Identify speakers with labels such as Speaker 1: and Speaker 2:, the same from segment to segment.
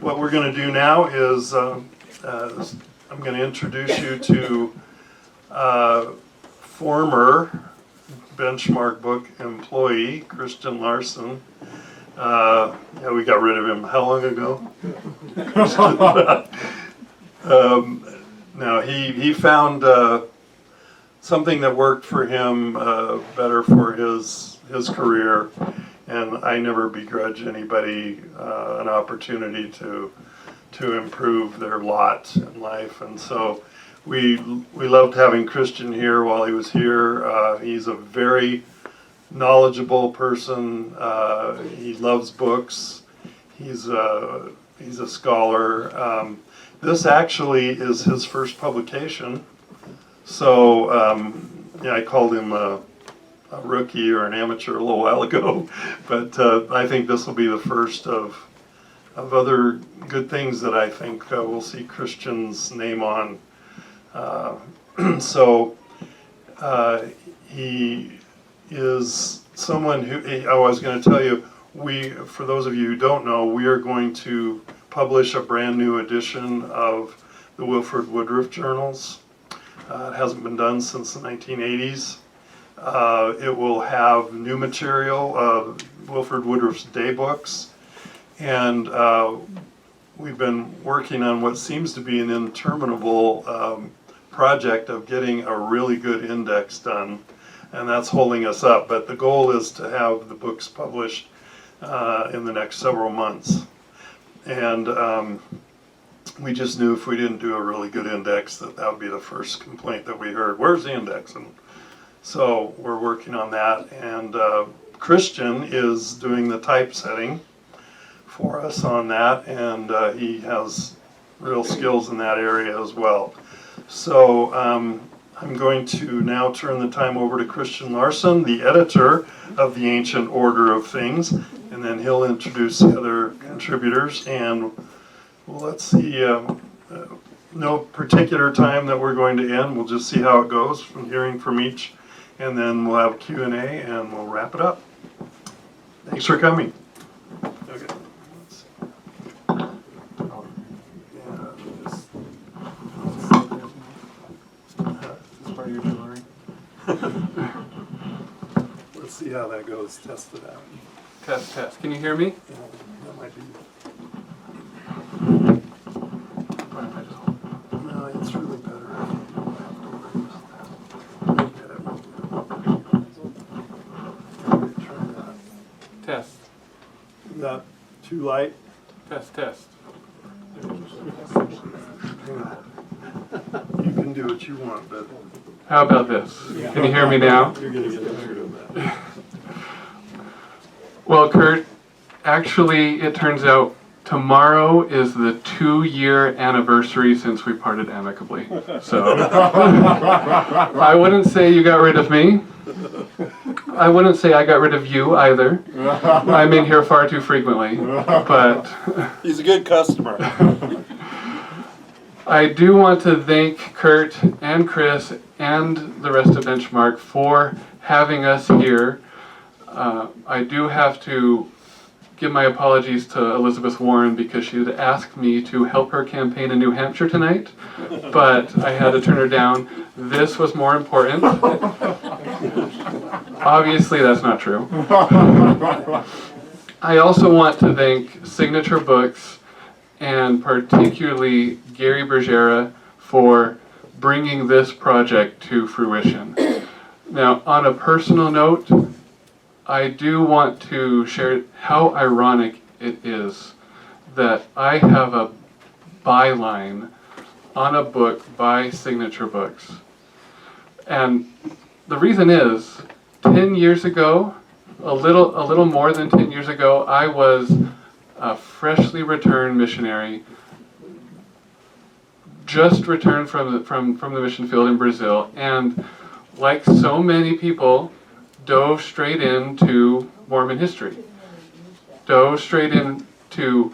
Speaker 1: what we're going to do now is I'm going to introduce you to former Benchmark Book employee, Christian Larsen. Yeah, we got rid of him how long ago? No, he found something that worked for him better for his career, and I never begrudge anybody an opportunity to improve their lot in life. And so we loved having Christian here while he was here. He's a very knowledgeable person. He loves books. He's a scholar. This actually is his first publication. So yeah, I called him a rookie or an amateur a little while ago, but I think this will be the first of other good things that I think we'll see Christian's name on. So he is someone who, I was going to tell you, for those of you who don't know, we are going to publish a brand new edition of the Wilford Woodruff Journals. It hasn't been done since the 1980s. It will have new material, Wilford Woodruff's day books, and we've been working on what seems to be an interminable project of getting a really good index done, and that's holding us up. But the goal is to have the books published in the next several months. And we just knew if we didn't do a really good index that would be the first complaint that we heard. Where's the index? And so we're working on that. And Christian is doing the typesetting for us on that, and he has real skills in that area as well. So I'm going to now turn the time over to Christian Larsen, the editor of the Ancient Order of Things, and then he'll introduce the other contributors. And well, let's see, no particular time that we're going to end. We'll just see how it goes from hearing from each, and then we'll have Q&A, and we'll wrap it up. Thanks for coming. Okay.
Speaker 2: Part of your jewelry.
Speaker 1: Let's see how that goes. Test it out.
Speaker 2: Test, test. Can you hear me?
Speaker 1: Yeah, that might be. No, it's really better. Try that.
Speaker 2: Test.
Speaker 1: Not too light.
Speaker 2: Test, test.
Speaker 1: You can do what you want, but
Speaker 2: How about this? Can you hear me now?
Speaker 1: you're going to get tired of that.
Speaker 2: Well, Kurt, actually, it turns out tomorrow is the 2-year anniversary since we parted amicably. So I wouldn't say you got rid of me. I wouldn't say I got rid of you either. I'm in here far too frequently, but
Speaker 1: He's a good customer.
Speaker 2: I do want to thank Kurt and Chris and the rest of Benchmark for having us here. I do have to give my apologies to Elizabeth Warren because she had asked me to help her campaign in New Hampshire tonight, but I had to turn her down. This was more important. Obviously, that's not true. I also want to thank Signature Books and particularly Gary Bergera for bringing this project to fruition. Now, on a personal note, I do want to share how ironic it is that I have a byline on a book by Signature Books. And the reason is, 10 years ago, a little more than 10 years ago, I was a freshly returned missionary, just returned from the mission field in Brazil, and like so many people, dove straight into Mormon history. Dove straight into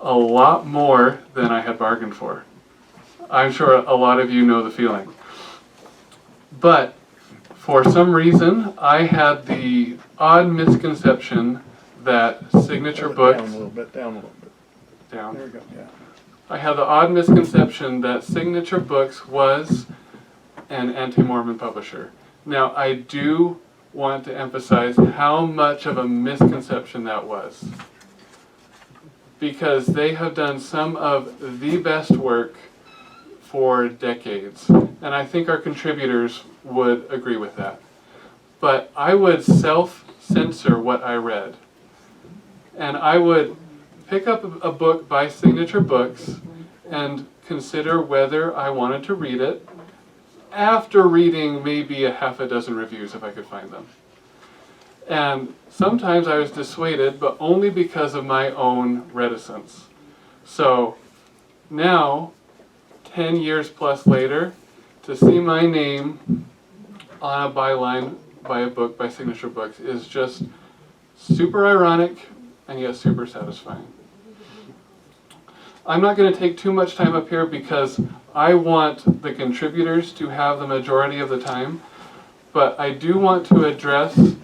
Speaker 2: a lot more than I had bargained for. I'm sure a lot of you know the feeling. But for some reason, I had the odd misconception that Signature Books...
Speaker 3: Down a little bit.
Speaker 2: down.
Speaker 3: There we go, yeah.
Speaker 2: I had the odd misconception that Signature Books was an anti-Mormon publisher. Now, I do want to emphasize how much of a misconception that was, because they have done some of the best work for decades, and I think our contributors would agree with that. But I would self-censor what I read, and I would pick up a book by Signature Books and consider whether I wanted to read it after reading maybe a half a dozen reviews if I could find them. And sometimes I was dissuaded, but only because of my own reticence. So now, 10 years plus later, to see my name on a byline by a book by Signature Books is just super ironic and yet super satisfying. I'm not going to take too much time up here because I want the contributors to have the majority of the time, but I do want to address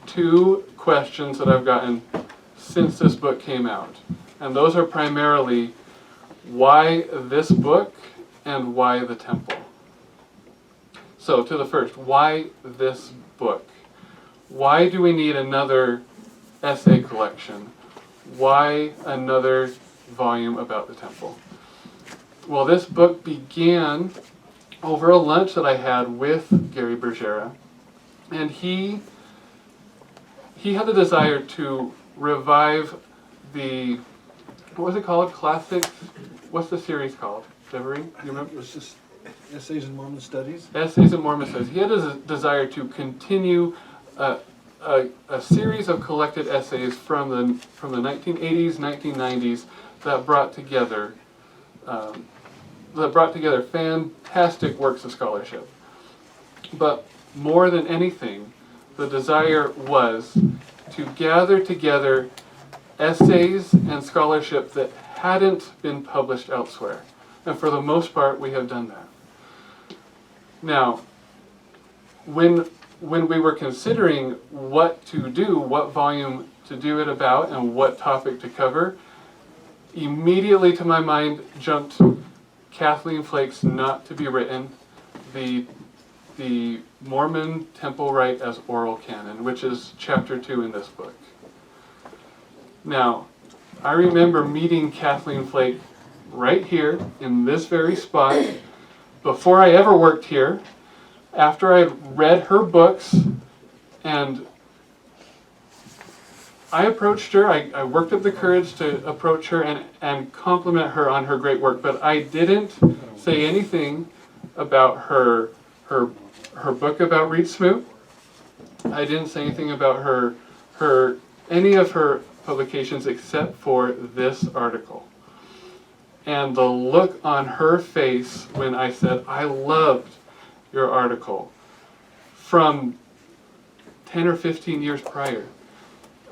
Speaker 2: two questions that I've gotten since this book came out. And those are primarily, why this book and why the temple? So to the first, why this book? Why do we need another essay collection? Why another volume about the temple? Well, this book began over a lunch that I had with Gary Bergera, and he had the desire to revive the, what was it called? Classics? What's the series called? Devery, you remember?
Speaker 3: It was just Essays in Mormon Studies.
Speaker 2: Essays in Mormon Studies. He had a desire to continue a series of collected essays from the 1980s, 1990s that brought together fantastic works of scholarship. But more than anything, the desire was to gather together essays and scholarship that hadn't been published elsewhere. And for the most part, we have done that. Now, when we were considering what to do, what volume to do it about, and what topic to cover, immediately to my mind jumped Kathleen Flake's Not to Be Written, the Mormon Temple Rite as Oral Canon, which is chapter 2 in this book. Now, I remember meeting Kathleen Flake right here in this very spot before I ever worked here, after I read her books, and I approached her. I worked up the courage to approach her and compliment her on her great work, but I didn't say anything about her book about Reed Smoot. I didn't say anything about any of her publications except for this article. And the look on her face when I said, I loved your article from 10 or 15 years prior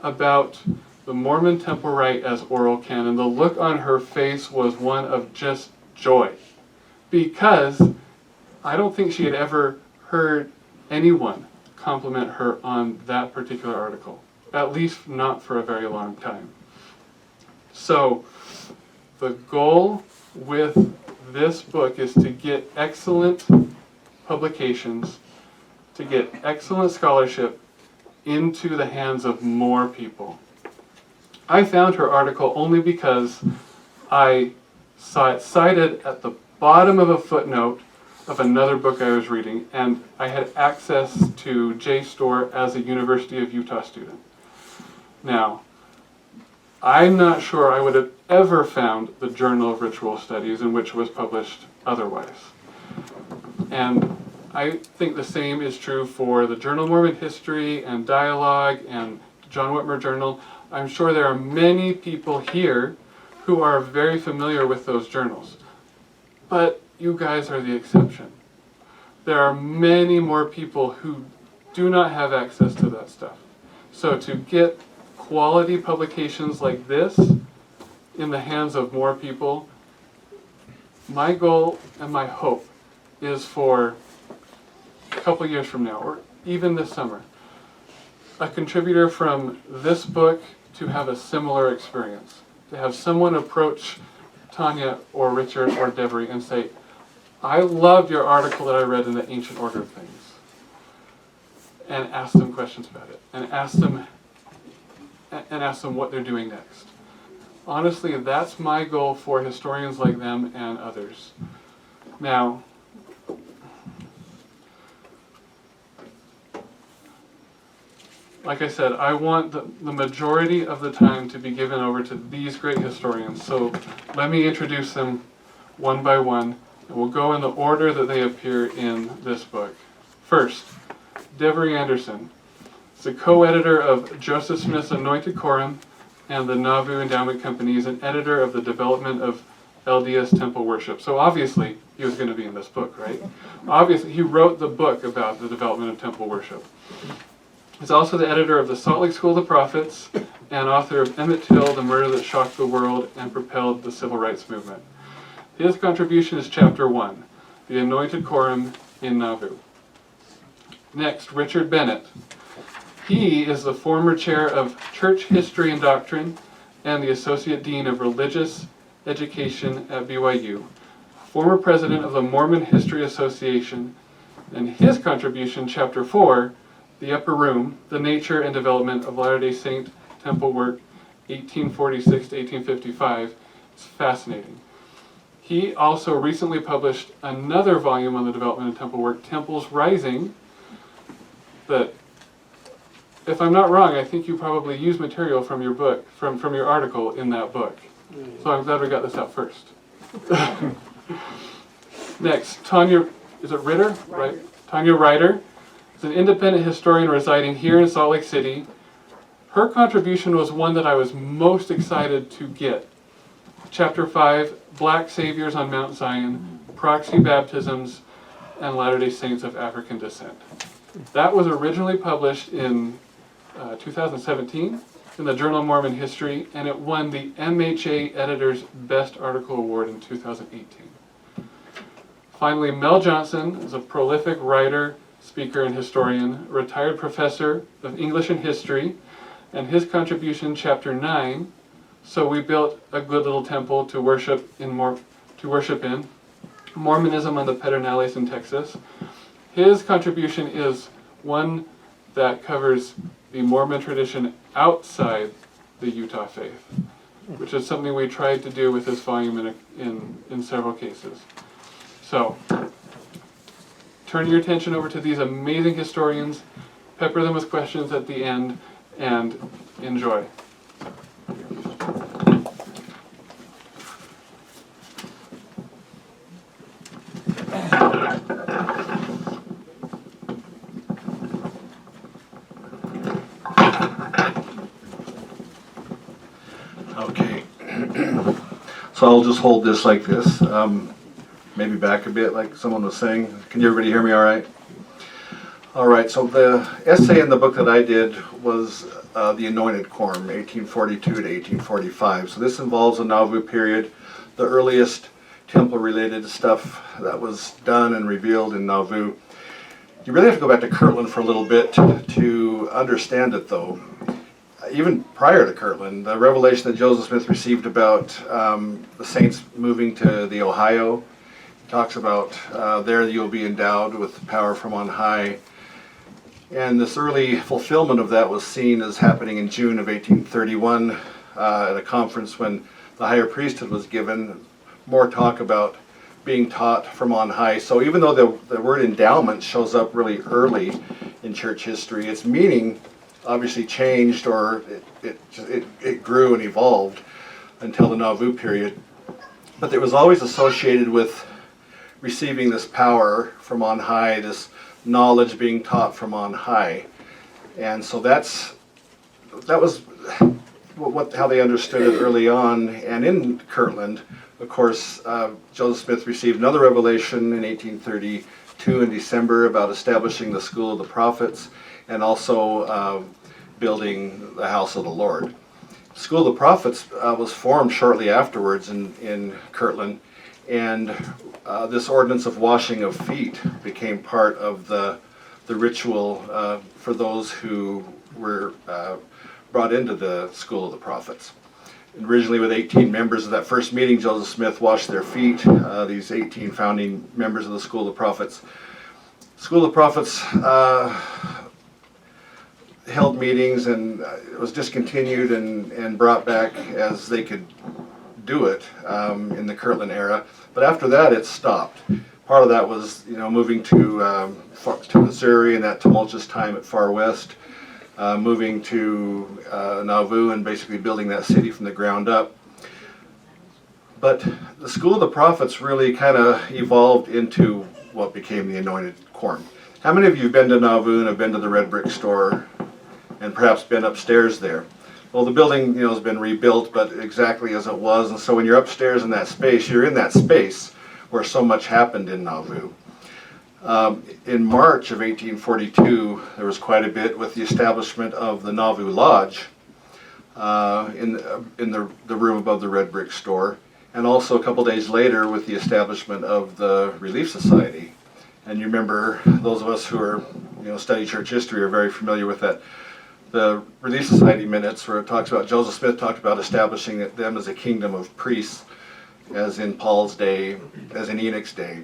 Speaker 2: about the Mormon Temple Rite as Oral Canon, the look on her face was one of just joy. Because I don't think she had ever heard anyone compliment her on that particular article. At least not for a very long time. So, the goal with this book is to get excellent publications, to get excellent scholarship into the hands of more people. I found her article only because I saw it cited at the bottom of a footnote of another book I was reading, and I had access to JSTOR as a University of Utah student. Now, I'm not sure I would have ever found the Journal of Ritual Studies in which it was published otherwise. And I think the same is true for the Journal of Mormon History and Dialogue and John Whitmer Journal. I'm sure there are many people here who are very familiar with those journals. But you guys are the exception. There are many more people who do not have access to that stuff. So to get quality publications like this in the hands of more people, my goal and my hope is for a couple years from now, or even this summer, a contributor from this book to have a similar experience. to have someone approach Tonya or Richard or Devery and say, I loved your article that I read in the Ancient Order of Things, and ask them questions about it, and ask them what they're doing next. Honestly, that's my goal for historians like them and others. Now, like I said, I want the majority of the time to be given over to these great historians. So let me introduce them one by one, and we'll go in the order that they appear in this book. First, Devery Anderson is the co-editor of Joseph Smith's Anointed Quorum and the Nauvoo Endowment Company. Is an editor of the development of LDS temple worship. So obviously, he was going to be in this book, right? Obviously, he wrote the book about the development of temple worship. He's also the editor of the Salt Lake School of the Prophets and author of Emmett Till, The Murder That Shocked the World and Propelled the Civil Rights Movement. His contribution is Chapter 1, The Anointed Quorum in Nauvoo. Next, Richard Bennett. He is the former chair of Church History and Doctrine and the Associate Dean of Religious Education at BYU, former president of the Mormon History Association, and his contribution, Chapter 4, The Upper Room, The Nature and Development of Latter-day Saint Temple Work, 1846 to 1855, is fascinating. He also recently published another volume on the development of temple work, Temples Rising, that, if I'm not wrong, I think you probably used material from your book, from your article in that book. So I'm glad we got this out first. Next, Tonya, is it Ritter? Right. Tonya Reiter is an independent historian residing here in Salt Lake City. Her contribution was one that I was most excited to get. Chapter 5, Black Saviors on Mount Zion, Proxy Baptisms, and Latter-day Saints of African Descent. That was originally published in 2017 in the Journal of Mormon History, and it won the MHA Editor's Best Article Award in 2018. Finally, Mel Johnson is a prolific writer, speaker, and historian, retired professor of English and history, and his contribution, Chapter 9, So We Built a Good Little Temple to worship in, Mormonism on the Pedernales in Texas. His contribution is one that covers the Mormon tradition outside the Utah faith, which is something we tried to do with this volume in several cases. So, turn your attention over to these amazing historians, pepper them with questions at the end, and enjoy.
Speaker 4: Okay, so I'll just hold this like this, maybe back a bit like someone was saying. Can everybody hear me all right? All right, so the essay in the book that I did was The Anointed Quorum, 1842 to 1845. So this involves the Nauvoo period, the earliest temple-related stuff that was done and revealed in Nauvoo. You really have to go back to Kirtland for a little bit to understand it, though. Even prior to Kirtland, the revelation that Joseph Smith received about the saints moving to the Ohio, talks about there you'll be endowed with power from on high. And this early fulfillment of that was seen as happening in June of 1831 at a conference when the higher priesthood was given. More talk about being taught from on high. So even though the word endowment shows up really early in church history, its meaning obviously changed, or it grew and evolved until the Nauvoo period. But it was always associated with receiving this power from on high, this knowledge being taught from on high. And so that was how they understood it early on. And in Kirtland, of course, Joseph Smith received another revelation in 1832 in December about establishing the School of the Prophets and also building the House of the Lord. School of the Prophets was formed shortly afterwards in Kirtland, and this ordinance of washing of feet became part of the ritual for those who were brought into the School of the Prophets. originally with 18 members of that first meeting. Joseph Smith washed their feet, these 18 founding members of the School of Prophets. School of Prophets held meetings, and it was discontinued and brought back as they could do it in the Kirtland era. But after that, it stopped. Part of that was, moving to Missouri and that tumultuous time at Far West, moving to Nauvoo and basically building that city from the ground up. But the School of the Prophets really kind of evolved into what became the Anointed Quorum. How many of you have been to Nauvoo and have been to the Red Brick Store and perhaps been upstairs there? Well, the building, has been rebuilt, but exactly as it was. And so when you're upstairs in that space, you're in that space where so much happened in Nauvoo. In March of 1842, there was quite a bit with the establishment of the Nauvoo Lodge in the room above the Red Brick Store, and also a couple days later with the establishment of the Relief Society. And you remember, those of us who are, study church history are very familiar with that. The Relief Society minutes, where it talks about, Joseph Smith talked about establishing them as a kingdom of priests, as in Paul's day, as in Enoch's day.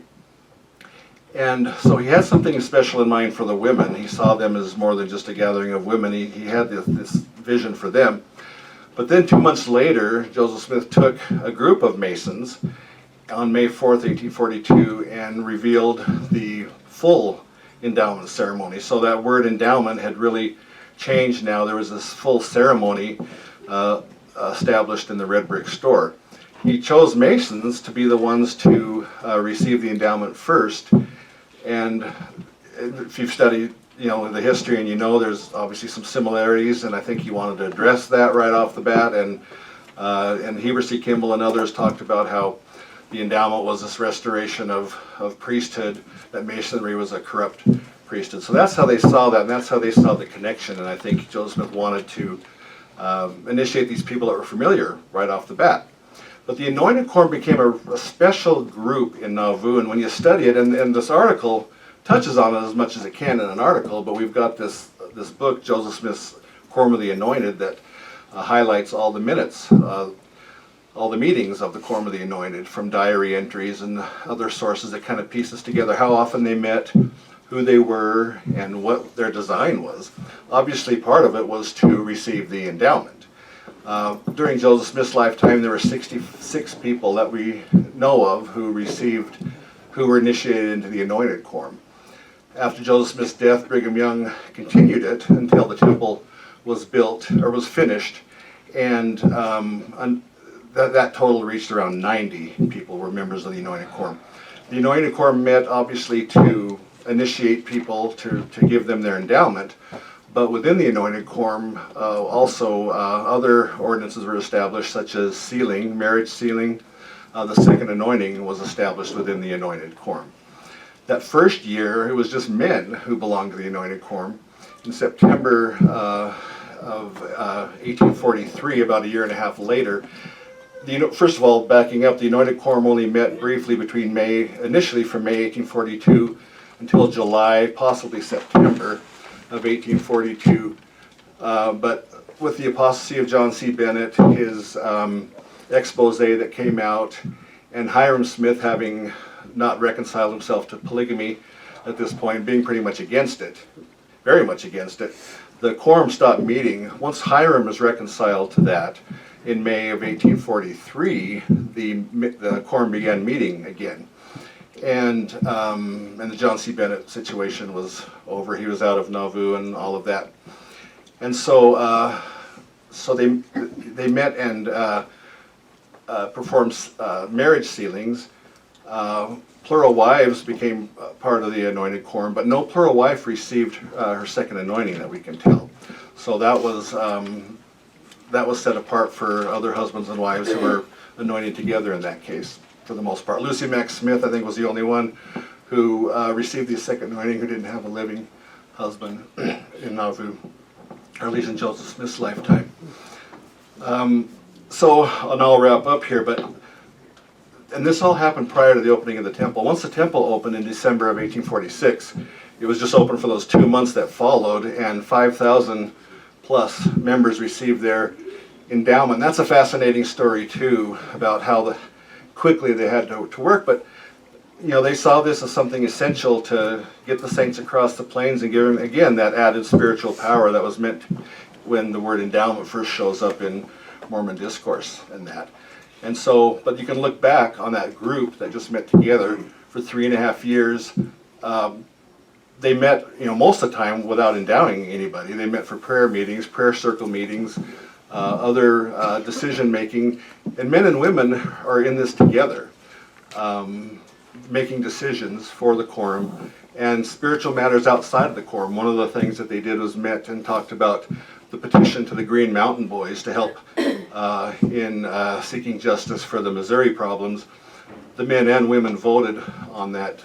Speaker 4: And so he had something special in mind for the women. He saw them as more than just a gathering of women. He had this vision for them. But then 2 months later, Joseph Smith took a group of Masons on May 4th, 1842, and revealed the full endowment ceremony. So that word endowment had really changed now. There was this full ceremony established in the Red Brick Store. He chose Masons to be the ones to receive the endowment first. And if you've studied, the history, and there's obviously some similarities, and I think he wanted to address that right off the bat. And Heber C. Kimball and others talked about how the endowment was this restoration of priesthood, that Masonry was a corrupt priesthood. So that's how they saw that, and that's how they saw the connection. And I think Joseph Smith wanted to initiate these people that were familiar right off the bat. But the Anointed Quorum became a special group in Nauvoo, and when you study it, and this article touches on it as much as it can in an article, but we've got this book, Joseph Smith's Quorum of the Anointed, that highlights all the minutes, all the meetings of the Quorum of the Anointed, from diary entries and other sources that kind of pieces together how often they met, who they were, and what their design was. Obviously, part of it was to receive the endowment. During Joseph Smith's lifetime, there were 66 people that we know of who were initiated into the Anointed Quorum. After Joseph Smith's death, Brigham Young continued it until the temple was built, or was finished, and that total reached around 90 people were members of the Anointed Quorum. The Anointed Quorum met, obviously, to initiate people, to give them their endowment, but within the Anointed Quorum, also other ordinances were established, such as sealing, marriage sealing. The second anointing was established within the Anointed Quorum. That first year, it was just men who belonged to the Anointed Quorum. In September of 1843, about a year and a half later, first of all, backing up, the Anointed Quorum only met briefly initially from May 1842 until July, possibly September of 1842. But with the apostasy of John C. Bennett, his expose that came out, and Hiram Smith having not reconciled himself to polygamy at this point, being pretty much against it, very much against it, the quorum stopped meeting. Once Hiram was reconciled to that in May of 1843, the quorum began meeting again. And the John C. Bennett situation was over. He was out of Nauvoo and all of that. And so they met and performed marriage sealings. Plural wives became part of the Anointed Quorum, but no plural wife received her second anointing that we can tell. So that was set apart for other husbands and wives who were anointed together in that case, for the most part. Lucy Mack Smith, I think, was the only one who received the second anointing who didn't have a living husband in Nauvoo, or at least in Joseph Smith's lifetime. And I'll wrap up here, and this all happened prior to the opening of the temple. Once the temple opened in December of 1846, it was just open for those 2 months that followed, and 5,000 plus members received their endowment. That's a fascinating story too, about how quickly they had to work, but they saw this as something essential to get the saints across the plains and give them, again, that added spiritual power that was meant when the word endowment first shows up in Mormon discourse and that. And so, but you can look back on that group that just met together for 3.5 years. They met, most of the time without endowing anybody. They met for prayer meetings, prayer circle meetings, other decision making, and men and women are in this together. Making decisions for the quorum and spiritual matters outside of the quorum. One of the things that they did was met and talked about the petition to the Green Mountain Boys to help in seeking justice for the Missouri problems. The men and women voted on that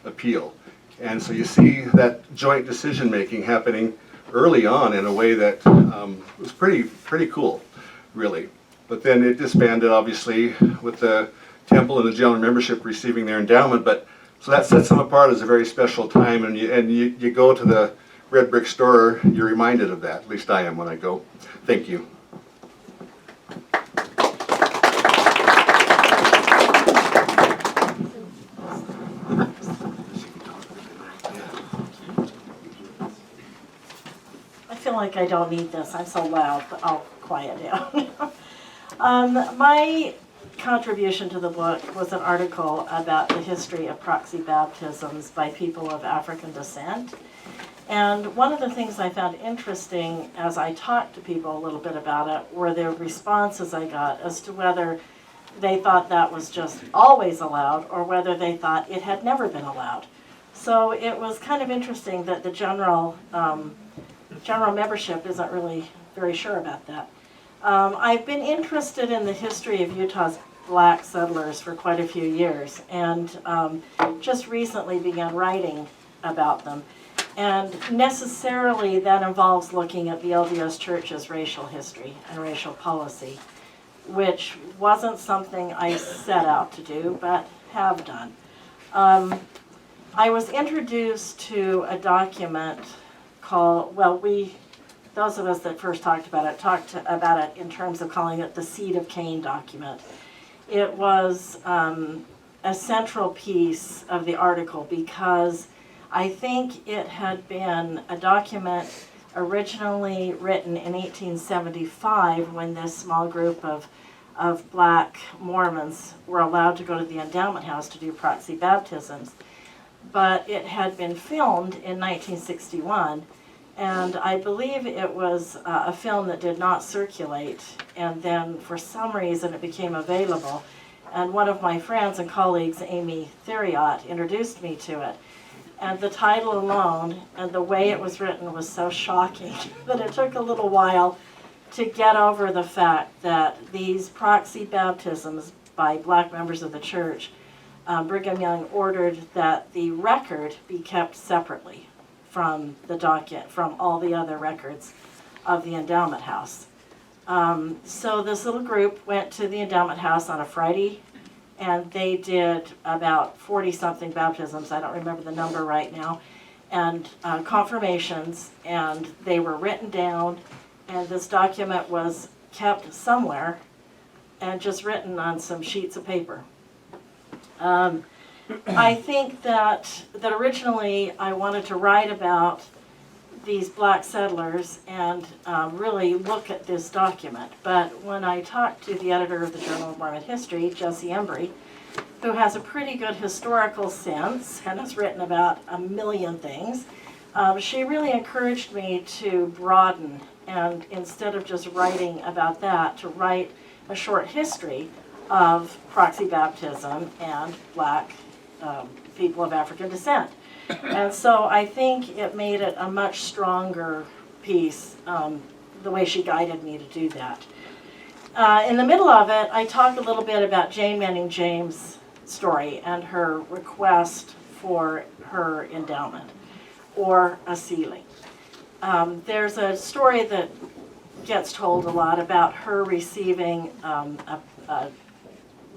Speaker 4: appeal. And so you see that joint decision making happening early on in a way that was pretty cool, really. But then it disbanded, obviously, with the temple and the general membership receiving their endowment, but so that sets them apart as a very special time, and you go to the red brick store, you're reminded of that. At least I am when I go. Thank you.
Speaker 5: I feel like I don't need this. I'm so loud, but I'll quiet down. My contribution to the book was an article about the history of proxy baptisms by people of African descent. And one of the things I found interesting as I talked to people a little bit about it were the responses I got as to whether they thought that was just always allowed or whether they thought it had never been allowed. So it was kind of interesting that the general membership isn't really very sure about that. I've been interested in the history of Utah's black settlers for quite a few years, and just recently began writing about them. And necessarily that involves looking at the LDS Church's racial history and racial policy, which wasn't something I set out to do, but have done. I was introduced to a document called, those of us that first talked about it in terms of calling it the Seed of Cain document. It was a central piece of the article because I think it had been a document originally written in 1875 when this small group of black Mormons were allowed to go to the endowment house to do proxy baptisms. But it had been filmed in 1961, and I believe it was a film that did not circulate, and then for some reason it became available. And one of my friends and colleagues, Amy Theriot, introduced me to it. And the title alone and the way it was written was so shocking that it took a little while to get over the fact that these proxy baptisms by black members of the church, Brigham Young ordered that the record be kept separately from the docket, from all the other records of the endowment house. So this little group went to the endowment house on a Friday, and they did about 40-something baptisms, I don't remember the number right now, and confirmations, and they were written down, and this document was kept somewhere and just written on some sheets of paper. I think that originally I wanted to write about these black settlers and really look at this document. But when I talked to the editor of the Journal of Mormon History, Jessie Embry, who has a pretty good historical sense and has written about a million things, she really encouraged me to broaden, and instead of just writing about that, to write a short history of proxy baptism and black people of African descent. And so I think it made it a much stronger piece, the way she guided me to do that. In the middle of it, I talked a little bit about Jane Manning James' story and her request for her endowment or a sealing. There's a story that gets told a lot about her receiving a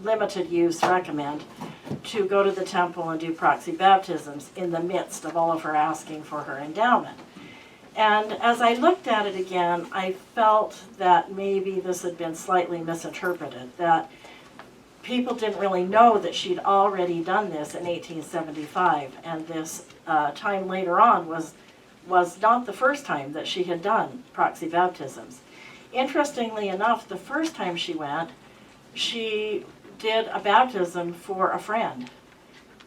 Speaker 5: limited use recommend to go to the temple and do proxy baptisms in the midst of all of her asking for her endowment. And as I looked at it again, I felt that maybe this had been slightly misinterpreted, that people didn't really know that she'd already done this in 1875, and this time later on was not the first time that she had done proxy baptisms. Interestingly enough, the first time she went, she did a baptism for a friend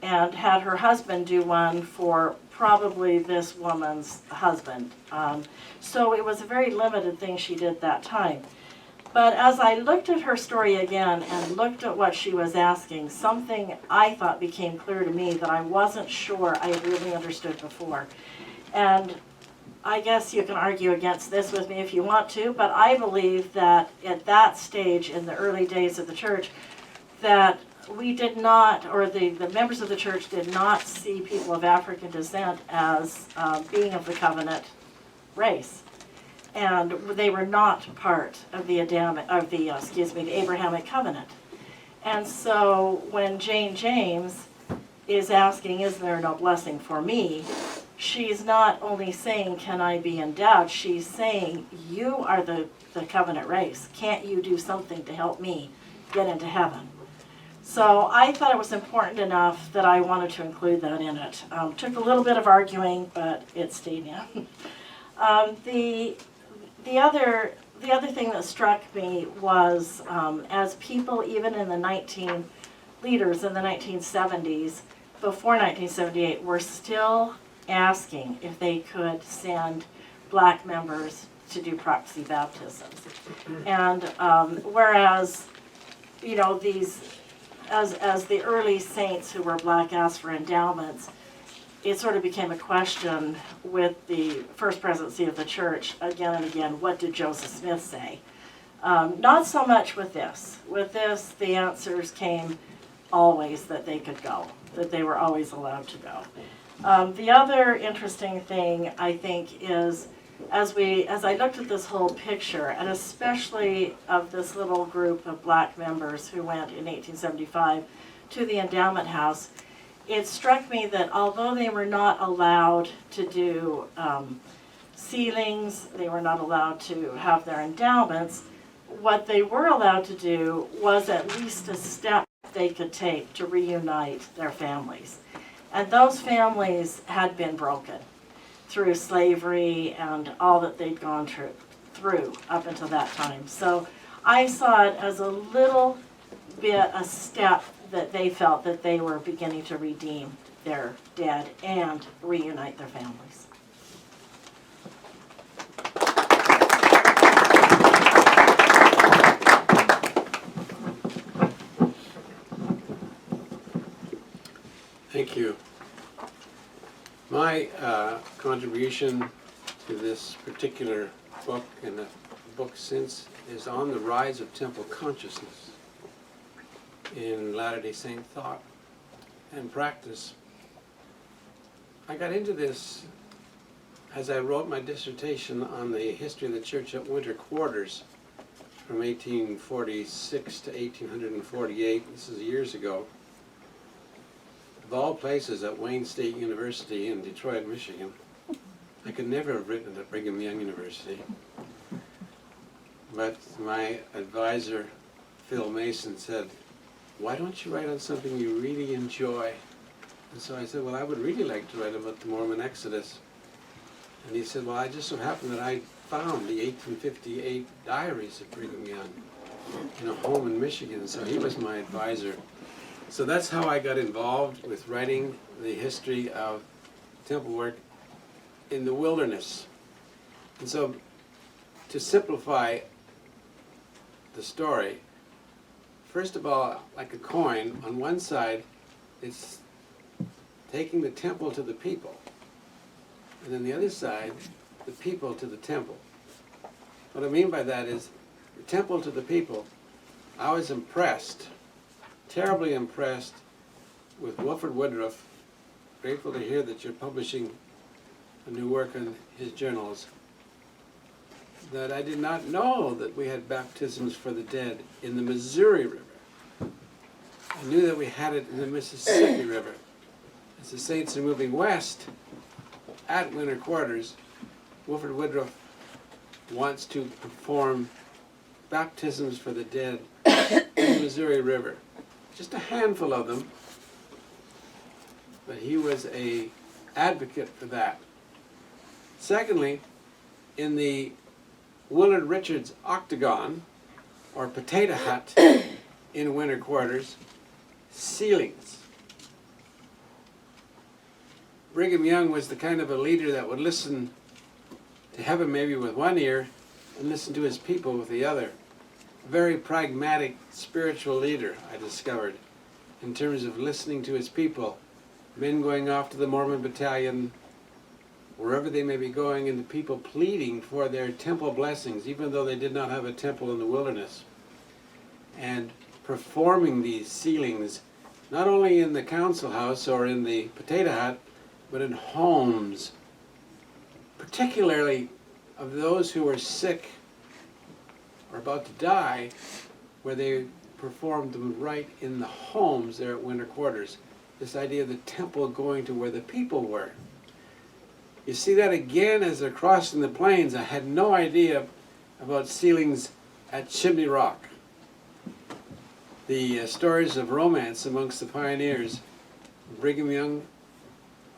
Speaker 5: and had her husband do one for probably this woman's husband. So it was a very limited thing she did that time. But as I looked at her story again and looked at what she was asking, something I thought became clear to me that I wasn't sure I really understood before. And I guess you can argue against this with me if you want to, but I believe that at that stage in the early days of the church, that we did not, or the members of the church did not see people of African descent as being of the covenant race. And they were not part of the Abrahamic covenant. And so when Jane James is asking, is there no blessing for me? She's not only saying, can I be endowed? She's saying, you are the covenant race. Can't you do something to help me get into heaven? So I thought it was important enough that I wanted to include that in it. Took a little bit of arguing, but it stayed in. The other thing that struck me was as people, even in the leaders in the 1970s, before 1978, were still asking if they could send black members to do proxy baptisms. And whereas, you know, as the early saints who were black asked for endowments, it sort of became a question with the first presidency of the church again and again, what did Joseph Smith say? Not so much with this. With this, the answers came always that they could go, that they were always allowed to go. The other interesting thing, I think, is as I looked at this whole picture, and especially of this little group of black members who went in 1875 to the endowment house, it struck me that although they were not allowed to do sealings, they were not allowed to have their endowments, what they were allowed to do was at least a step they could take to reunite their families. And those families had been broken through slavery and all that they'd gone through up until that time. So I saw it as a little bit a step that they felt that they were beginning to redeem their dead and reunite their families.
Speaker 6: Thank you. My contribution to this particular book and the book since is on the rise of temple consciousness in Latter-day Saint thought and practice. I got into this as I wrote my dissertation on the history of the church at winter quarters from 1846 to 1848. This is years ago. Of all places, at Wayne State University in Detroit, Michigan. I could never have written it at Brigham Young University. But my advisor, Phil Mason, said, why don't you write on something you really enjoy? And so I said, well, I would really like to write about the Mormon Exodus. And he said, well, I just so happened that I found the 1858 diaries of Brigham Young in a home in Michigan. So he was my advisor. So that's how I got involved with writing the history of temple work in the wilderness. And so to simplify the story, first of all, like a coin, on one side it's taking the temple to the people, and then the other side, the people to the temple. What I mean by that is the temple to the people. I was impressed, terribly impressed with Wilford Woodruff. Grateful to hear that you're publishing a new work on his journals. That I did not know that we had baptisms for the dead in the Missouri River. I knew that we had it in the Mississippi River. As the saints are moving west at winter quarters, Wilford Woodruff wants to perform baptisms for the dead in the Missouri River. Just a handful of them, but he was an advocate for that. Secondly, in the Willard Richards Octagon, or Potato Hut in winter quarters, ceilings. Brigham Young was the kind of a leader that would listen to heaven maybe with one ear and listen to his people with the other. Very pragmatic spiritual leader, I discovered, in terms of listening to his people. Men going off to the Mormon battalion, wherever they may be going, and the people pleading for their temple blessings, even though they did not have a temple in the wilderness. And performing these sealings, not only in the council house or in the potato hut, but in homes, particularly of those who were sick or about to die, where they performed them right in the homes there at winter quarters. This idea of the temple going to where the people were. You see that again as they're crossing the plains. I had no idea about ceilings at Chimney Rock. The stories of romance amongst the pioneers, Brigham Young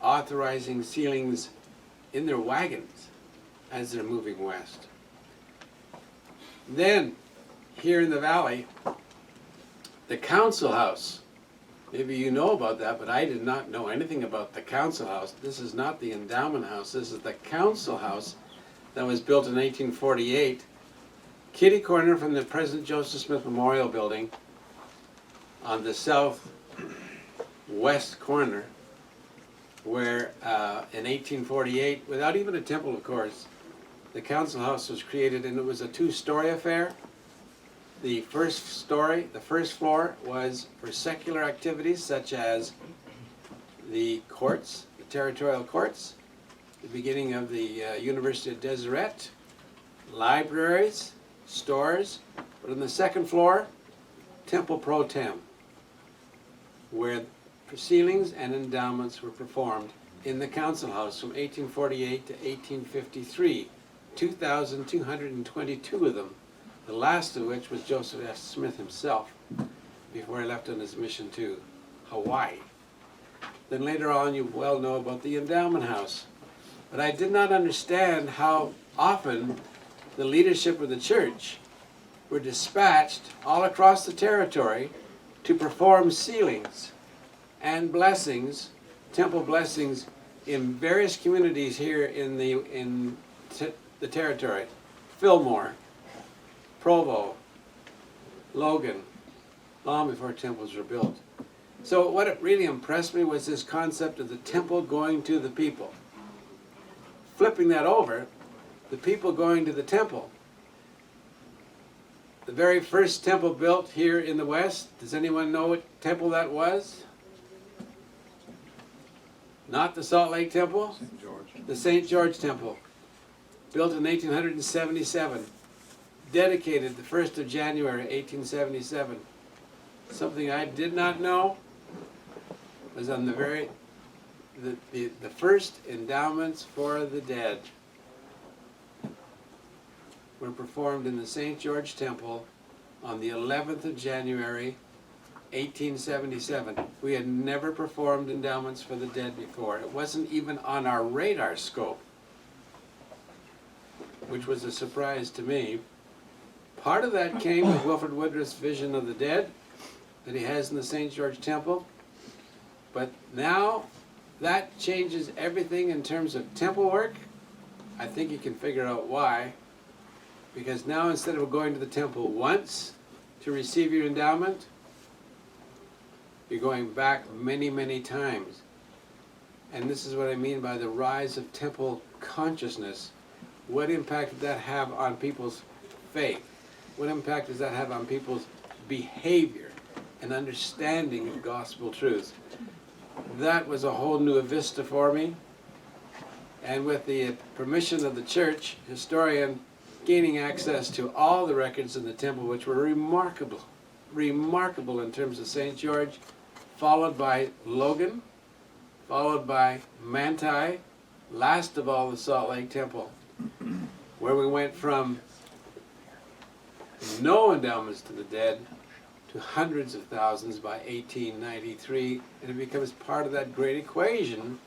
Speaker 6: authorizing ceilings in their wagons as they're moving west. Then, here in the valley, the council house. Maybe you know about that, but I did not know anything about the council house. This is not the endowment house. This is the council house that was built in 1848, kitty corner from the present Joseph Smith Memorial Building on the southwest corner, where in 1848, without even a temple, of course, the council house was created, and it was a two-story affair. The first story, the first floor, was for secular activities such as the courts, the territorial courts, the beginning of the University of Deseret, libraries, stores, but on the second floor, temple pro tem, where ceilings and endowments were performed in the council house from 1848 to 1853, 2,222 of them. The last of which was Joseph S. Smith himself, before he left on his mission to Hawaii. Then later on, you well know about the endowment house. But I did not understand how often the leadership of the church were dispatched all across the territory to perform sealings and blessings, temple blessings, in various communities here in the territory. Fillmore, Provo, Logan, long before temples were built. So what it really impressed me was this concept of the temple going to the people. Flipping that over, the people going to the temple. The very first temple built here in the West, does anyone know what temple that was? Not the Salt Lake Temple?
Speaker 3: St. George.
Speaker 6: The St. George Temple, built in 1877. Dedicated the 1st of January 1877. Something I did not know was on the first endowments for the dead were performed in the St. George Temple on the 11th of January 1877. We had never performed endowments for the dead before. It wasn't even on our radar scope, which was a surprise to me. Part of that came with Wilford Woodruff's vision of the dead that he has in the St. George Temple. But now that changes everything in terms of temple work. I think you can figure out why. Because now instead of going to the temple once to receive your endowment, you're going back many, many times. And this is what I mean by the rise of temple consciousness. What impact did that have on people's faith? What impact does that have on people's behavior and understanding of gospel truth? That was a whole new vista for me. And with the permission of the church historian, gaining access to all the records in the temple, which were remarkable in terms of St. George, followed by Logan, followed by Manti, last of all the Salt Lake Temple. where we went from no endowments to the dead to hundreds of thousands by 1893, and it becomes part of that great equation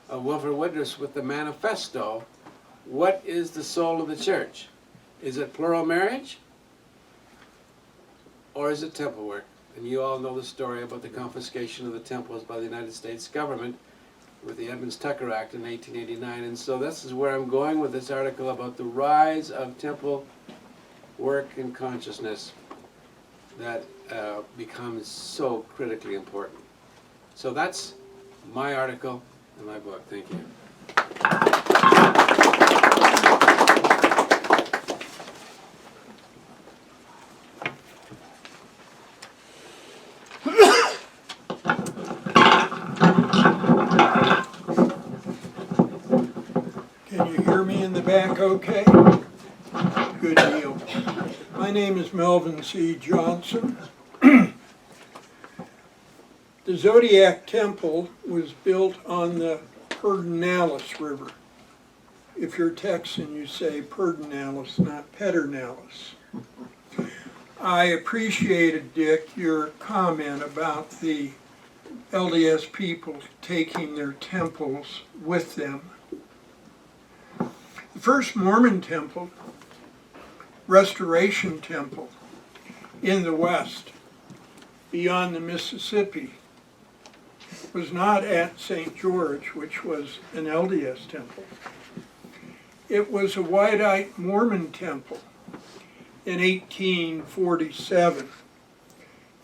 Speaker 6: of Wilford Woodruff's with the manifesto. What is the soul of the church? Is it plural marriage? Or is it temple work? And you all know the story about the confiscation of the temples by the United States government with the Edmunds-Tucker Act in 1889. And so this is where I'm going with this article about the rise of temple work and consciousness that becomes so critically important. So that's my article and my book. Thank you.
Speaker 7: Can you hear me in the back okay? Good deal. My name is Melvin C. Johnson. The Zodiac Temple was built on the Pedernales River. If you're Texan, you say Pedernales, not Pedernales. I appreciated, Dick, your comment about the LDS people taking their temples with them. The first Mormon temple, Restoration Temple, in the West, beyond the Mississippi, was not at St. George, which was an LDS temple. It was a Whiteite Mormon temple in 1847,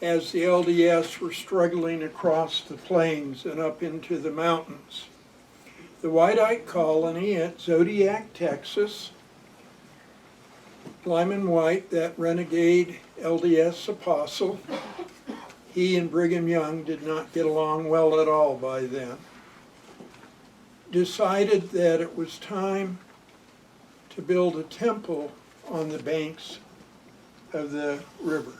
Speaker 7: as the LDS were struggling across the plains and up into the mountains. The Whiteite colony at Zodiac, Texas, Lyman White, that renegade LDS apostle, he and Brigham Young did not get along well at all by then, decided that it was time to build a temple on the banks of the river.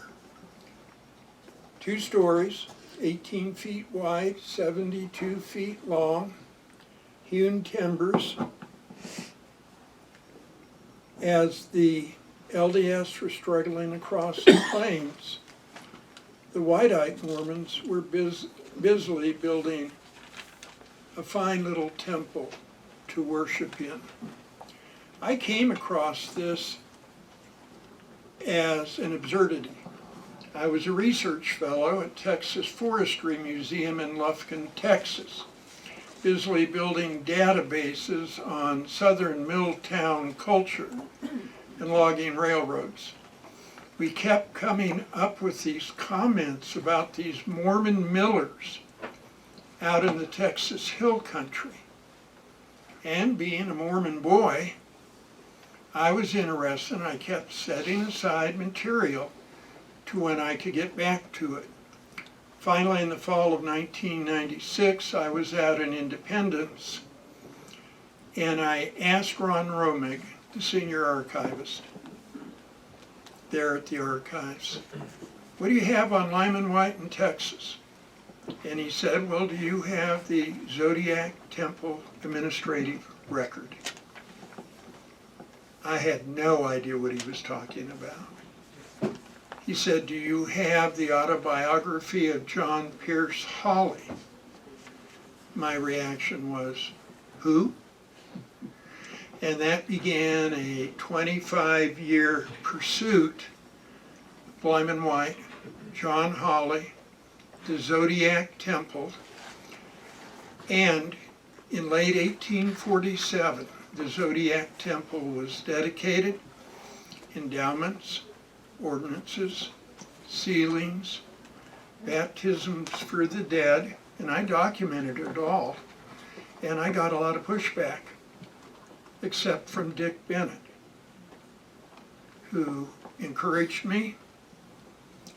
Speaker 7: 2 stories, 18 feet wide, 72 feet long, hewn timbers. As the LDS were struggling across the plains, the Whiteite Mormons were busily building a fine little temple to worship in. I came across this as an absurdity. I was a research fellow at Texas Forestry Museum in Lufkin, Texas, busily building databases on southern mill town culture and logging railroads. We kept coming up with these comments about these Mormon millers out in the Texas Hill Country. And being a Mormon boy, I was interested, and I kept setting aside material to when I could get back to it. Finally, in the fall of 1996, I was out in Independence, and I asked Ron Romig, the senior archivist there at the archives, what do you have on Lyman White in Texas? And he said, well, do you have the Zodiac Temple administrative record? I had no idea what he was talking about. He said, do you have the autobiography of John Pierce Hawley? My reaction was, who? And that began a 25-year pursuit of Lyman White, John Hawley, the Zodiac Temple, and in late 1847, the Zodiac Temple was dedicated, endowments, ordinances, sealings, baptisms for the dead, and I documented it all, and I got a lot of pushback, except from Dick Bennett, who encouraged me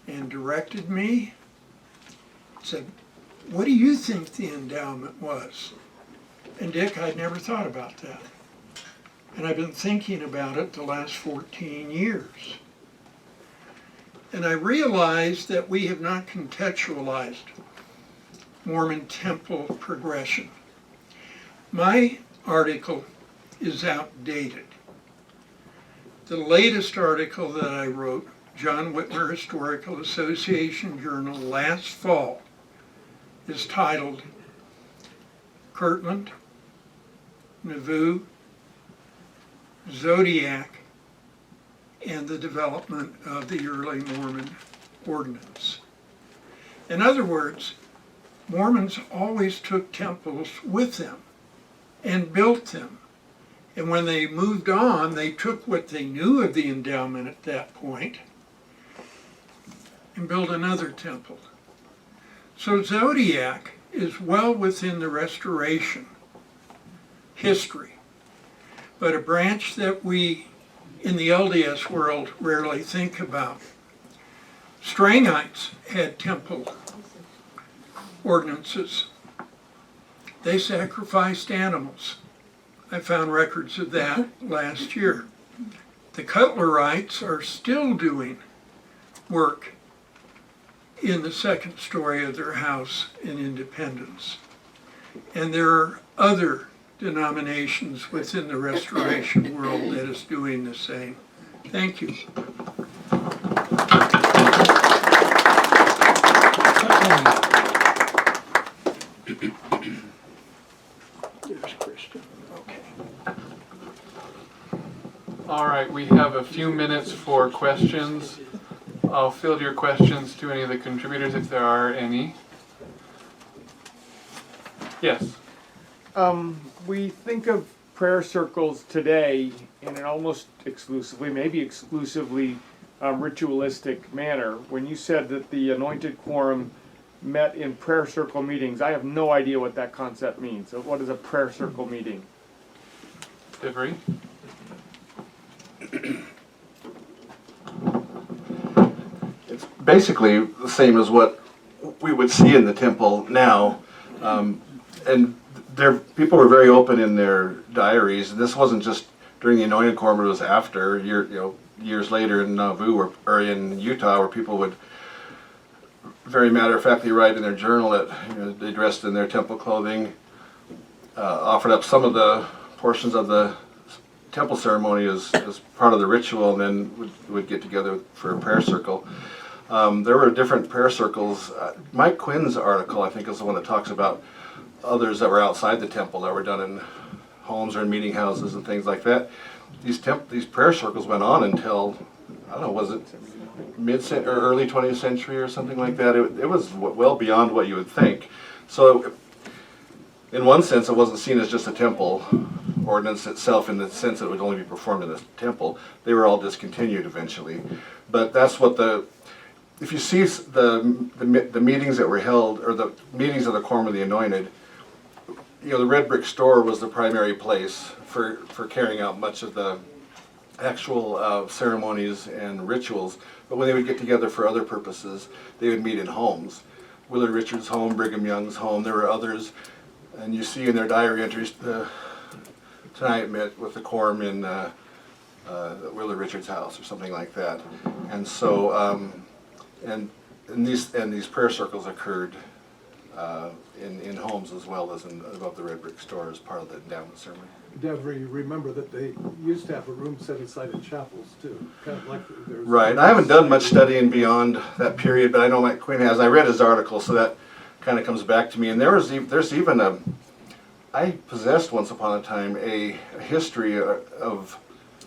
Speaker 7: and directed me, said, what do you think the endowment was? And Dick, I'd never thought about that. And I've been thinking about it the last 14 years. And I realized that we have not contextualized Mormon Temple progression. My article is outdated. The latest article that I wrote, John Whitmer Historical Association Journal, last fall, is titled Kirtland, Nauvoo, Zodiac, and the Development of the Early Mormon Ordinance. In other words, Mormons always took temples with them and built them. And when they moved on, they took what they knew of the endowment at that point and built another temple. So Zodiac is well within the restoration history, but a branch that we in the LDS world rarely think about. Strangites had temple ordinances. They sacrificed animals. I found records of that last year. The Cutlerites are still doing work in the second story of their house in Independence. And there are other denominations within the Restoration world that is doing the same. Thank you. There's Christian. Okay.
Speaker 2: All right, we have a few minutes for questions. I'll field your questions to any of the contributors if there are any. Yes.
Speaker 8: We think of prayer circles today in an almost exclusively, maybe exclusively ritualistic manner. When you said that the anointed quorum met in prayer circle meetings, I have no idea what that concept means. So what is a prayer circle meeting?
Speaker 2: Devery?
Speaker 4: It's basically the same as what we would see in the temple now. And people were very open in their diaries. And this wasn't just during the anointed quorum, it was after, years later in Nauvoo or in Utah, where people would very matter-of-factly write in their journal that they dressed in their temple clothing, offered up some of the portions of the temple ceremony as part of the ritual, and then would get together for a prayer circle. There were different prayer circles. Mike Quinn's article, I think, is the one that talks about others that were outside the temple that were done in homes or in meeting houses and things like that. These prayer circles went on until, I don't know, was it mid-century or early 20th century or something like that? It was well beyond what you would think. So in one sense, it wasn't seen as just a temple ordinance itself in the sense that it would only be performed in the temple. They were all discontinued eventually. But that's what if you see the meetings that were held, or the meetings of the Quorum of the Anointed, the red brick store was the primary place for carrying out much of the actual ceremonies and rituals. But when they would get together for other purposes, they would meet in homes. Willard Richard's home, Brigham Young's home, there were others. And you see in their diary entries, tonight met with the quorum in Willard Richard's house or something like that. And so, and these prayer circles occurred in homes as well as above the red brick store as part of the endowment ceremony.
Speaker 3: Devery, remember that they used to have a room set aside in chapels too, kind of like there's.
Speaker 4: Right. I haven't done much studying beyond that period, but I know Mike Quinn has. I read his article, so that kind of comes back to me. And there's even I possessed once upon a time a history of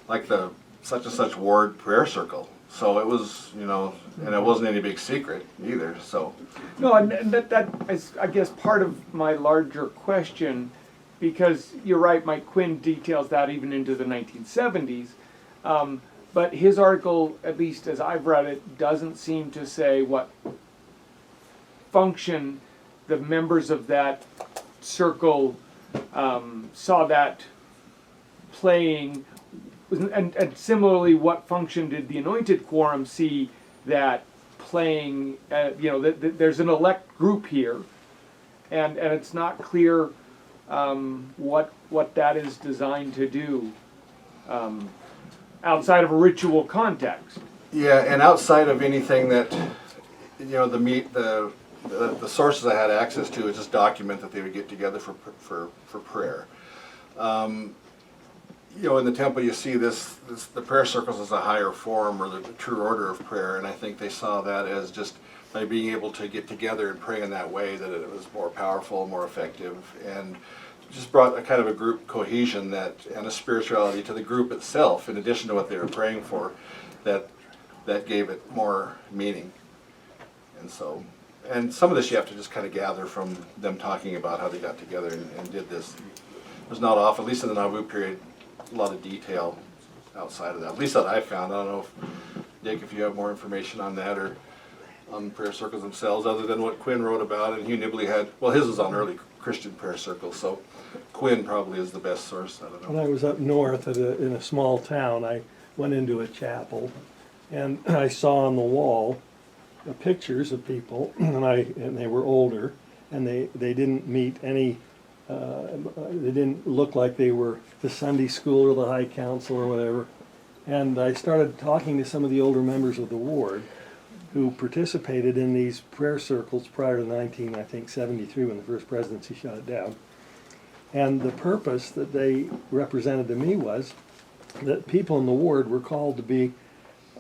Speaker 4: like the such and such ward prayer circle. So it was, and it wasn't any big secret either. So
Speaker 8: No, and that is, I guess, part of my larger question, because you're right, Mike Quinn details that even into the 1970s. But his article, at least as I've read it, doesn't seem to say what function the members of that circle saw that playing, and similarly, what function did the anointed quorum see that playing? There's an elect group here, and it's not clear what that is designed to do outside of a ritual context.
Speaker 4: yeah, and outside of anything that the sources I had access to is just document that they would get together for prayer. you know, in the temple you see this the prayer circles as a higher form or the true order of prayer, and I think they saw that as just by being able to get together and pray in that way that it was more powerful, more effective, and just brought a kind of a group cohesion and a spirituality to the group itself, in addition to what they were praying for, that gave it more meaning. And so, and some of this you have to just kind of gather from them talking about how they got together and did this. There's not often, at least in the Nauvoo period, a lot of detail outside of that. At least that I found. I don't know, Dick, if you have more information on that or on prayer circles themselves, other than what Quinn wrote about. And Hugh Nibley had, well, his was on early Christian prayer circles, so Quinn probably is the best source. I don't know.
Speaker 3: When I was up north in a small town, I went into a chapel, and I saw on the wall pictures of people, and they were older, and they didn't meet any. They didn't look like they were the Sunday school or the high council or whatever. And I started talking to some of the older members of the ward who participated in these prayer circles prior to 1973 when the first presidency shut it down. And the purpose that they represented to me was that people in the ward were called to be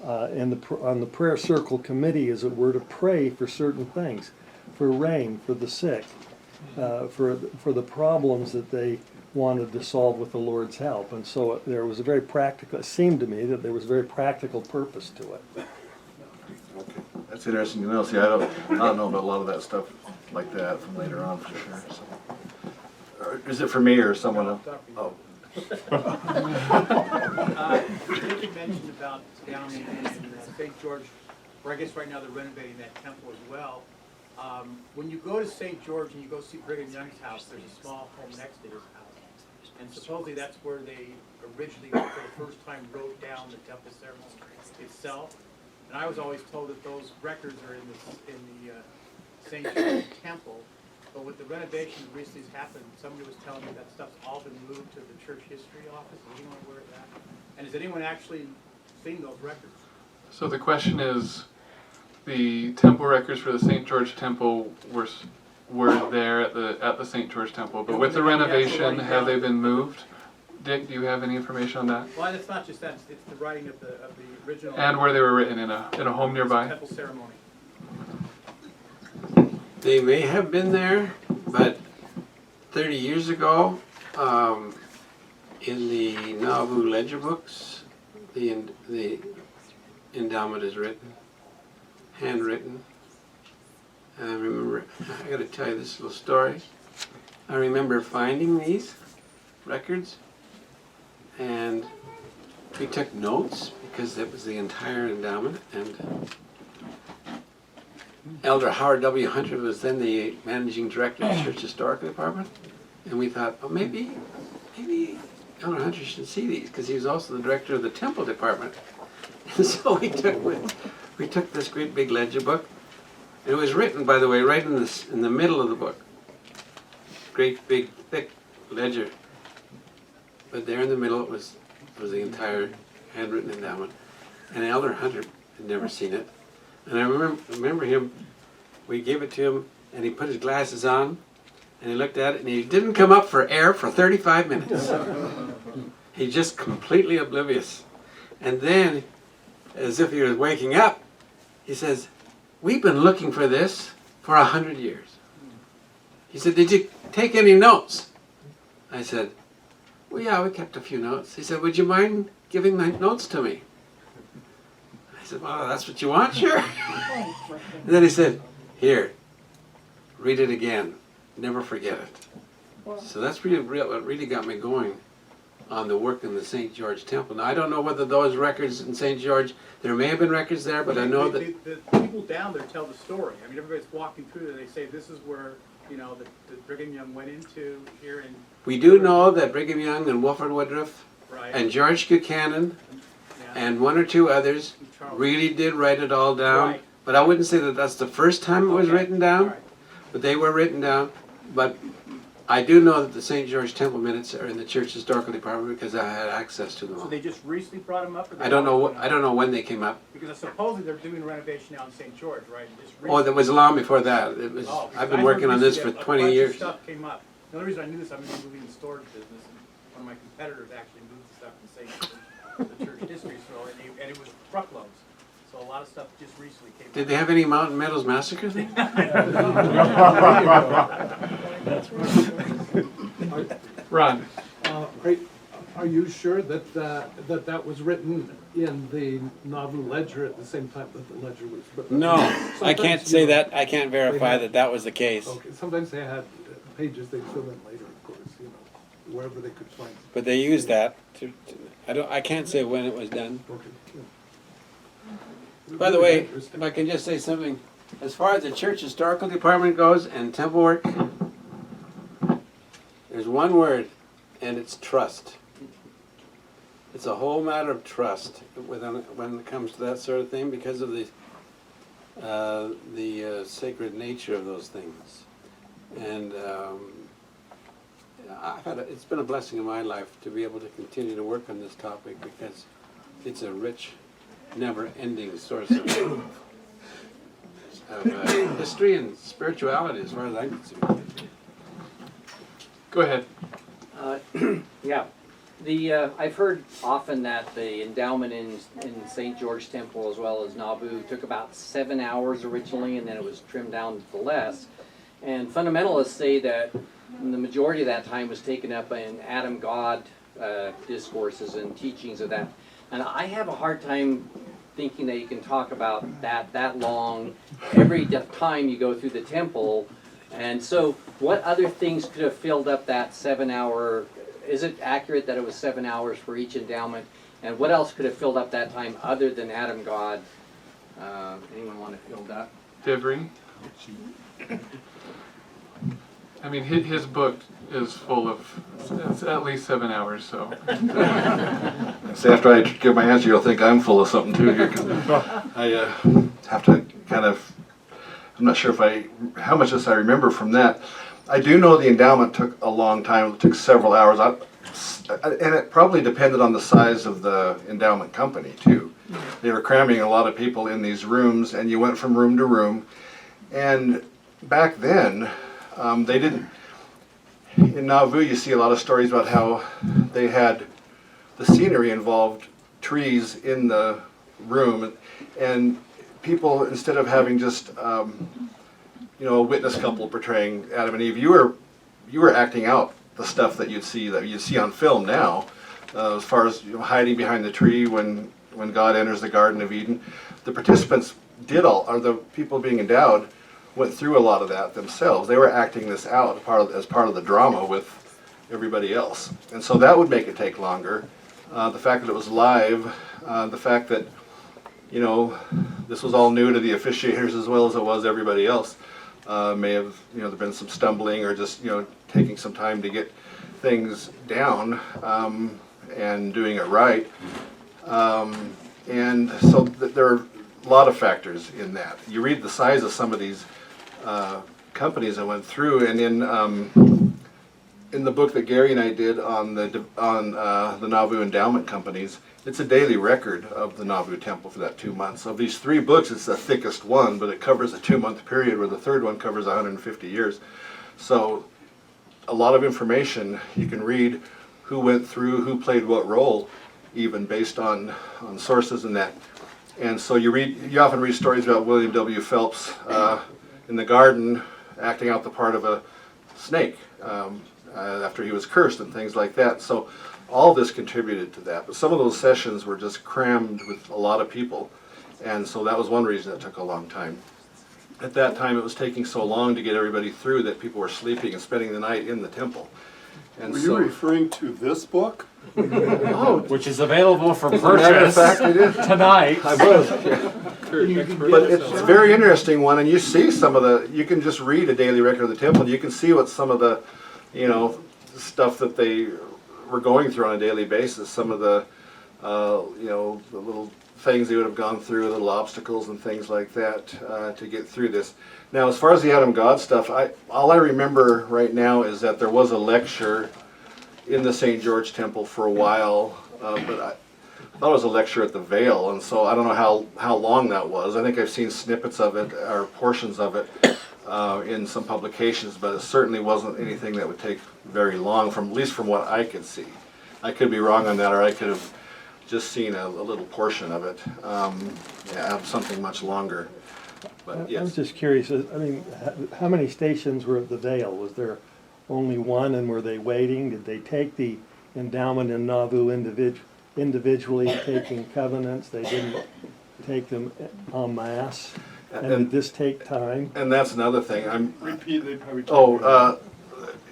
Speaker 3: on the prayer circle committee, as it were, to pray for certain things, for rain, for the sick, for the problems that they wanted to solve with the Lord's help. And so there was a very practical, it seemed to me that there was a very practical purpose to it.
Speaker 4: Okay, that's interesting to know. See, I don't know about a lot of that stuff like that from later on for sure. So. Or is it for me or someone else? Oh.
Speaker 9: I think you mentioned about down in St. George, or I guess right now they're renovating that temple as well. When you go to St. George and you go see Brigham Young's house, there's a small home next to his house. And supposedly that's where they originally, for the first time, wrote down the temple ceremony itself. And I was always told that those records are in the St. George Temple. But with the renovation that recently has happened, somebody was telling me that stuff's all been moved to the church history office. Is anyone aware of that? And has anyone actually seen those records?
Speaker 2: So the question is, the temple records for the St. George Temple were there at the St. George Temple, but with the renovation, have they been moved? Dick, do you have any information on that?
Speaker 9: Well, it's not just that; it's the writing of the original.
Speaker 2: And where they were written in a home nearby.
Speaker 9: Temple ceremony.
Speaker 6: They may have been there, but 30 years ago, in the Nauvoo ledger books, the endowment is written, handwritten. And I remember, I got to tell you this little story. I remember finding these records, and we took notes because it was the entire endowment. And Elder Howard W. Hunter was then the managing director of the Church Historical Department, and we thought, oh, maybe Elder Hunter should see these because he was also the director of the Temple Department. And so we took this great big ledger book. It was written, by the way, right in the middle of the book. Great big thick ledger, but there in the middle was the entire handwritten endowment. And Elder Hunter had never seen it. And I remember him, we gave it to him, and he put his glasses on, and he looked at it, and he didn't come up for air for 35 minutes. He just completely oblivious. And then, as if he was waking up, he says, "We've been looking for this for 100 years. He said, "Did you take any notes?" I said, "Well, yeah, we kept a few notes." He said, "Would you mind giving my notes to me?" I said, "Well, that's what you want, sure." And then he said, "Here, read it again. Never forget it." So that's what really got me going on the work in the St. George Temple. Now, I don't know whether those records in St. George, there may have been records there, but I know that...
Speaker 9: The people down there tell the story. I mean, everybody's walking through there, they say this is where, you know, the Brigham Young went into here in...
Speaker 6: We do know that Brigham Young and Wilford Woodruff
Speaker 9: Right.
Speaker 6: and George Buchanan
Speaker 9: Yeah.
Speaker 6: and one or two others
Speaker 9: Charles.
Speaker 6: really did write it all down.
Speaker 9: Right.
Speaker 6: But I wouldn't say that that's the first time it was
Speaker 9: Okay.
Speaker 6: written down,
Speaker 9: All right.
Speaker 6: but they were written down. But I do know that the St. George Temple minutes are in the Church Historical Department because I had access to them
Speaker 9: So
Speaker 6: all.
Speaker 9: they just recently brought them up? Or they
Speaker 6: I don't know.
Speaker 9: always been
Speaker 6: I don't know when they came up.
Speaker 9: Because supposedly they're doing renovation now in St. George, right? Just
Speaker 6: Oh, that was long before that. It was.
Speaker 9: Oh, because
Speaker 6: I've
Speaker 9: I
Speaker 6: been
Speaker 9: heard
Speaker 6: working on this for
Speaker 9: recently
Speaker 6: 20
Speaker 9: a bunch
Speaker 6: years.
Speaker 9: of stuff came up. The only reason I knew this, I'm in the movie and storage business. one of my competitors actually moved stuff from St. the church history store, and it was truckloads. So a lot of stuff just recently came.
Speaker 6: Did they have any Mountain Meadows Massacre thing?
Speaker 2: Ron,
Speaker 10: Are you sure that that was written in the Nauvoo ledger at the same time that the ledger was written?
Speaker 6: No, I can't say that. I can't verify that that was the case.
Speaker 10: Okay, sometimes they had pages they fill in later, of course, you know, wherever they could find.
Speaker 6: But they used that to I can't say when it was done.
Speaker 10: Okay, yeah.
Speaker 6: By the
Speaker 10: Really
Speaker 6: way,
Speaker 10: interesting.
Speaker 6: if I can just say something, as far as the church historical department goes and temple work, there's one word, and it's trust. It's a whole matter of trust when it comes to that sort of thing because of the sacred nature of those things. And it's been a blessing in my life to be able to continue to work on this topic because it's a rich, never-ending source of history and spirituality as far as I'm concerned.
Speaker 2: go ahead.
Speaker 11: Yeah, I've heard often that the endowment in St. George Temple as well as Nauvoo took about 7 hours originally, and then it was trimmed down to less. And fundamentalists say that the majority of that time was taken up in Adam God discourses and teachings of that. And I have a hard time thinking that you can talk about that long every time you go through the temple. And so what other things could have filled up that 7 hour? Is it accurate that it was 7 hours for each endowment? And what else could have filled up that time other than Adam God? Anyone want to fill that?
Speaker 2: Devery. I mean, his book is full of, it's at least 7 hours, so.
Speaker 4: So after I give my answer, you'll think I'm full of something too here. 'Cause I have to kind of, I'm not sure how much this I remember from that. I do know the endowment took a long time. It took several hours. And it probably depended on the size of the endowment company too. They were cramming a lot of people in these rooms, and you went from room to room. And back then, they didn't, in Nauvoo you see a lot of stories about how they had, the scenery involved trees in the room, and people, instead of having just a witness couple portraying Adam and Eve, you were acting out the stuff that you'd see on film now, as far as hiding behind the tree when God enters the Garden of Eden. The participants the people being endowed went through a lot of that themselves. They were acting this out as part of the drama with everybody else, and so that would make it take longer. The fact that it was live, the fact that this was all new to the officiators as well as it was everybody else. May have there been some stumbling or just taking some time to get things down and doing it right, and so there are a lot of factors in that. You read the size of some of these companies that went through, and in the book that Gary and I did on the Nauvoo endowment companies, it's a daily record of the Nauvoo Temple for that 2 months. Of these 3 books, it's the thickest one, but it covers a 2-month period, where the third one covers 150 years. So a lot of information you can read, who went through, who played what role, even based on sources and that. And so you often read stories about William W. Phelps in the garden acting out the part of a snake after he was cursed and things like that. So all this contributed to that, but some of those sessions were just crammed with a lot of people, and so that was one reason it took a long time. At that time, it was taking so long to get everybody through that people were sleeping and spending the night in the temple. And
Speaker 1: Were you referring to this book?
Speaker 11: Which is available for
Speaker 4: as a matter of fact, it is.
Speaker 11: tonight.
Speaker 4: I was, yeah. But it's a very interesting one, and you see you can just read a daily record of the temple, and you can see what some of the, stuff that they were going through on a daily basis, some of the, the little things they would have gone through, little obstacles and things like that to get through this. Now, as far as the Adam God stuff, all I remember right now is that there was a lecture in the St. George Temple for a while, but I thought it was a lecture at the Veil, and so I don't know how long that was. I think I've seen snippets of it, or portions of it, in some publications, but it certainly wasn't anything that would take very long, at least from what I could see. I could be wrong on that, or I could have just seen a little portion of it. Yeah, something much longer. But
Speaker 3: I'm
Speaker 4: yes,
Speaker 3: just curious, I mean, how many stations were at the Vale? Was there only one, and were they waiting? Did they take the endowment in Nauvoo individually, taking covenants? They didn't take them en masse? And did this take time?
Speaker 4: and that's another thing.
Speaker 1: Repeat, they probably.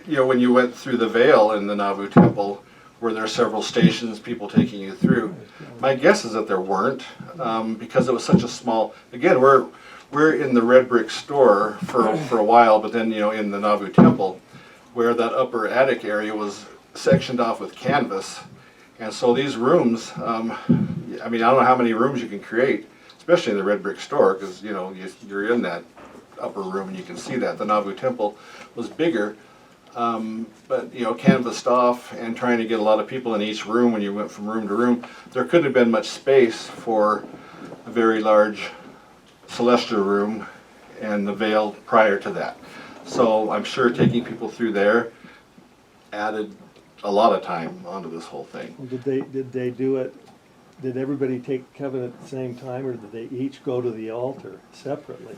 Speaker 4: You know, when you went through the Vale in the Nauvoo Temple, were there several stations, people taking you through? My guess is that there weren't, because it was such a small. Again, we're in the red brick store for a while, but then, you know, in the Nauvoo Temple, where that upper attic area was sectioned off with canvas, and so these rooms. I mean, I don't know how many rooms you can create, especially in the red brick store, because you know you're in that upper room and you can see that. The Nauvoo Temple was bigger. But you know, canvassed off and trying to get a lot of people in each room when you went from room to room, there couldn't have been much space for a very large celestial room and the Vale prior to that. So I'm sure taking people through there added a lot of time onto this whole thing.
Speaker 3: Did they do it, did everybody take covenant at the same time, or did they each go to the altar separately?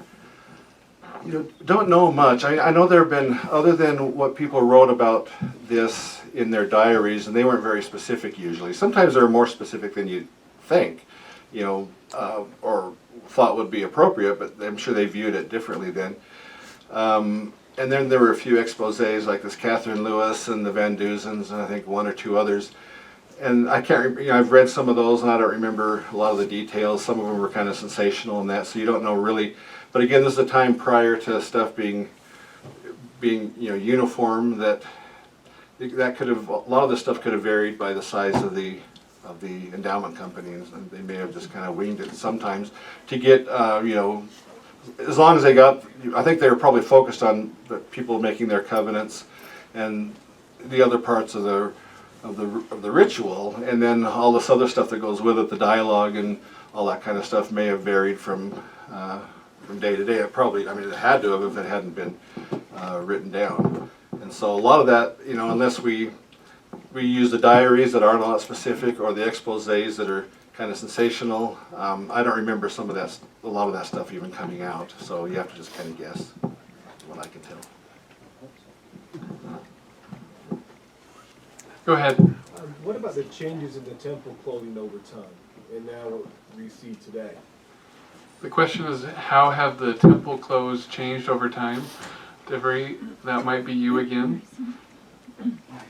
Speaker 4: You know, don't know much. I know there have been, other than what people wrote about this in their diaries, and they weren't very specific usually. Sometimes they're more specific than you think, you know, or thought would be appropriate, but I'm sure they viewed it differently then. And then there were a few exposés like this Catherine Lewis and the Van Duzens, and I think one or two others. And I can't, you know, I've read some of those and I don't remember a lot of the details. Some of them were kind of sensational and that, so you don't know really. But again, this is a time prior to stuff being you know, uniform, that could have, a lot of this stuff could have varied by the size of the endowment company, and they may have just kind of winged it sometimes to get you know, as long as they got. I think they were probably focused on the people making their covenants and the other parts of the ritual, and then all this other stuff that goes with it, the dialogue and all that kind of stuff may have varied from day to day. It probably, I mean, it had to have if it hadn't been written down. And so a lot of that, you know, unless we use the diaries that aren't a lot specific, or the exposés that are kind of sensational, I don't remember some of that, a lot of that stuff even coming out. So you have to just kind of guess, what I can tell.
Speaker 2: Go ahead.
Speaker 12: What about the changes in the temple clothing over time, and now what we see today?
Speaker 2: The question is, how have the temple clothes changed over time? Devery, that might be you again.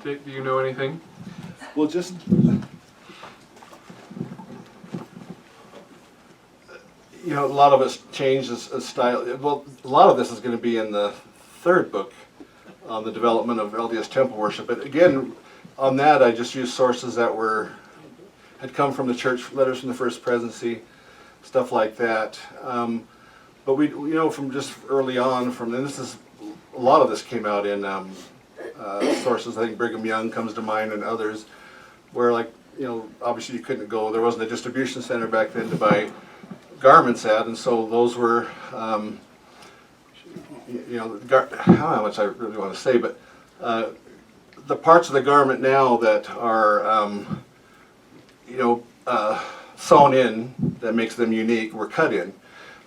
Speaker 2: Do you know anything?
Speaker 4: Well, just you know, a lot of it's changed as style. Well, a lot of this is going to be in the third book on the development of LDS temple worship. But again, on that, I just used sources that had come from the church, letters from the First Presidency, stuff like that. But we, you know, from just early on, and this is, a lot of this came out in sources. I think Brigham Young comes to mind, and others, where, like, you know, obviously you couldn't go, there wasn't a distribution center back then to buy garments at, and so those were, you know, I don't know how much I really want to say, but the parts of the garment now that are, you know, sewn in, that makes them unique, were cut in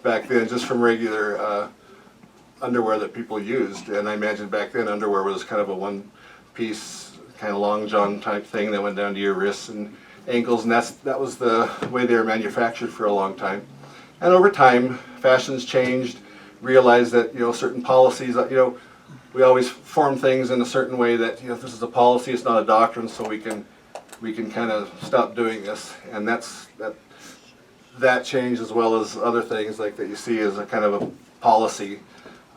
Speaker 4: back then just from regular underwear that people used. And I imagine back then underwear was kind of a one-piece, kind of long john type thing that went down to your wrists and ankles, and that was the way they were manufactured for a long time. And over time, fashions changed, realized that, you know, certain policies, you know, we always form things in a certain way that, you know, if this is a policy, it's not a doctrine, so we can kind of stop doing this. And that changed, as well as other things like that you see as a kind of a policy.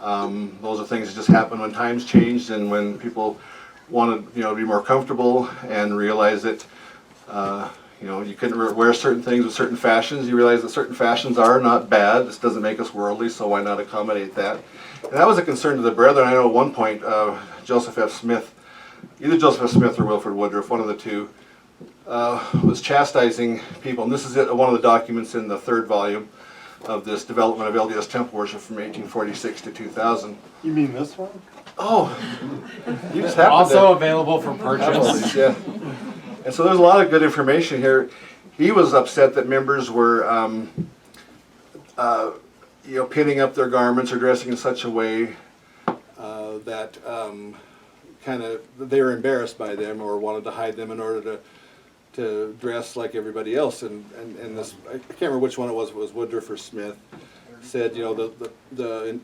Speaker 4: Those are things that just happen when times changed and when people wanted, you know, to be more comfortable and realize that, you know, you couldn't wear certain things with certain fashions. You realize that certain fashions are not bad. This doesn't make us worldly, so why not accommodate that? And that was a concern to the brethren. I know at one point, Joseph F. Smith, either Joseph F. Smith or Wilford Woodruff, one of the two, was chastising people. And this is one of the documents in the third volume of this development of LDS temple worship from 1846 to 2000.
Speaker 1: You mean this one?
Speaker 4: Oh, you just happened
Speaker 13: Also
Speaker 4: to
Speaker 13: available for
Speaker 4: have all
Speaker 13: purchase.
Speaker 4: these, yeah. And so there's a lot of good information here. He was upset that members were, pinning up their garments or dressing in such a way that they were embarrassed by them or wanted to hide them in order to dress like everybody else. And this, I can't remember which one it was Woodruff or Smith, said, the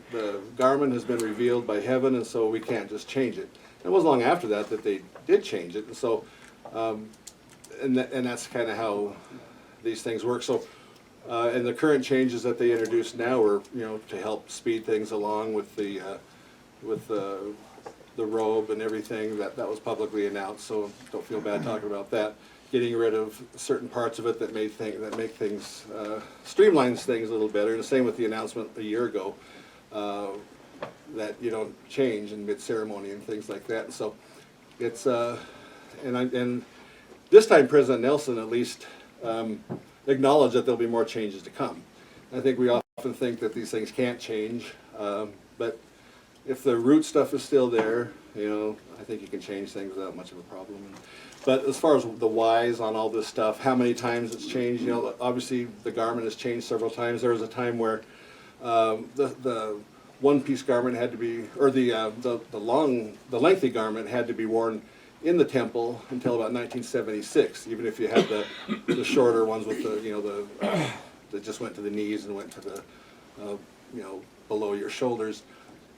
Speaker 4: garment has been revealed by heaven, and so we can't just change it. And it wasn't long after that they did change it, and so, and that's kind of how these things work. So, and the current changes that they introduced now are, to help speed things along with the robe and everything that was publicly announced. So don't feel bad talking about that. Getting rid of certain parts of it that make things streamlines things a little better. And the same with the announcement a year ago that you don't change in mid-ceremony and things like that. And so it's and this time President Nelson at least acknowledged that there'll be more changes to come. I think we often think that these things can't change, but if the root stuff is still there, I think you can change things without much of a problem. But as far as the whys on all this stuff, how many times it's changed, obviously the garment has changed several times. There was a time where the one-piece garment had to be, or the lengthy garment had to be worn in the temple until about 1976. Even if you had the shorter ones with that just went to the knees and went to the below your shoulders.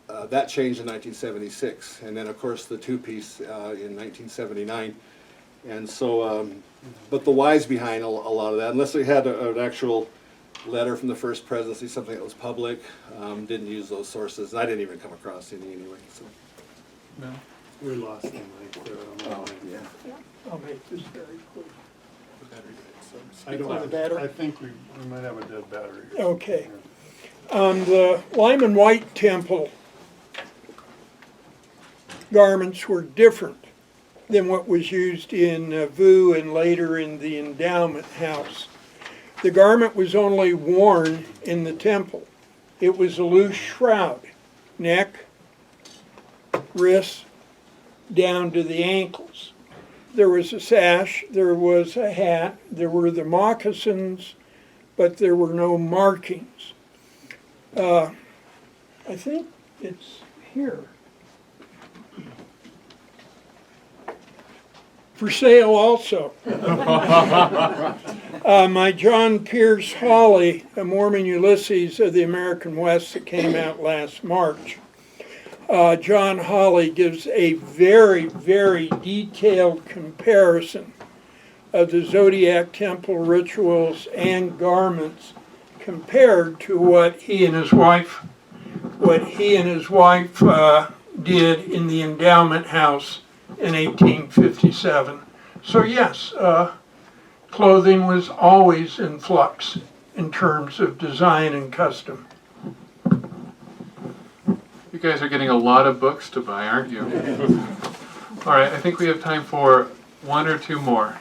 Speaker 4: That changed in 1976, and then of course the two-piece in 1979. And so, but the whys behind a lot of that, unless we had an actual letter from the first presidency, something that was public, didn't use those sources. I didn't even come across any anyway. So.
Speaker 2: No.
Speaker 1: We lost them right there.
Speaker 4: Yeah.
Speaker 7: I'll make this very quick.
Speaker 1: I think we might have a dead battery.
Speaker 7: Okay. The Lyman White Temple garments were different than what was used in Vu and later in the endowment house. The garment was only worn in the temple. It was a loose shroud, neck, wrists, down to the ankles. There was a sash, there was a hat, there were the moccasins, but there were no markings. I think it's here. For sale also. My John Pierce Hawley, a Mormon Ulysses of the American West that came out last March. John Hawley gives a very, very detailed comparison of the Zodiac Temple rituals and garments compared to what he and his wife did in the endowment house in 1857. So yes, clothing was always in flux in terms of design and custom.
Speaker 2: You guys are getting a lot of books to buy, aren't you? All right, I think we have time for one or two more.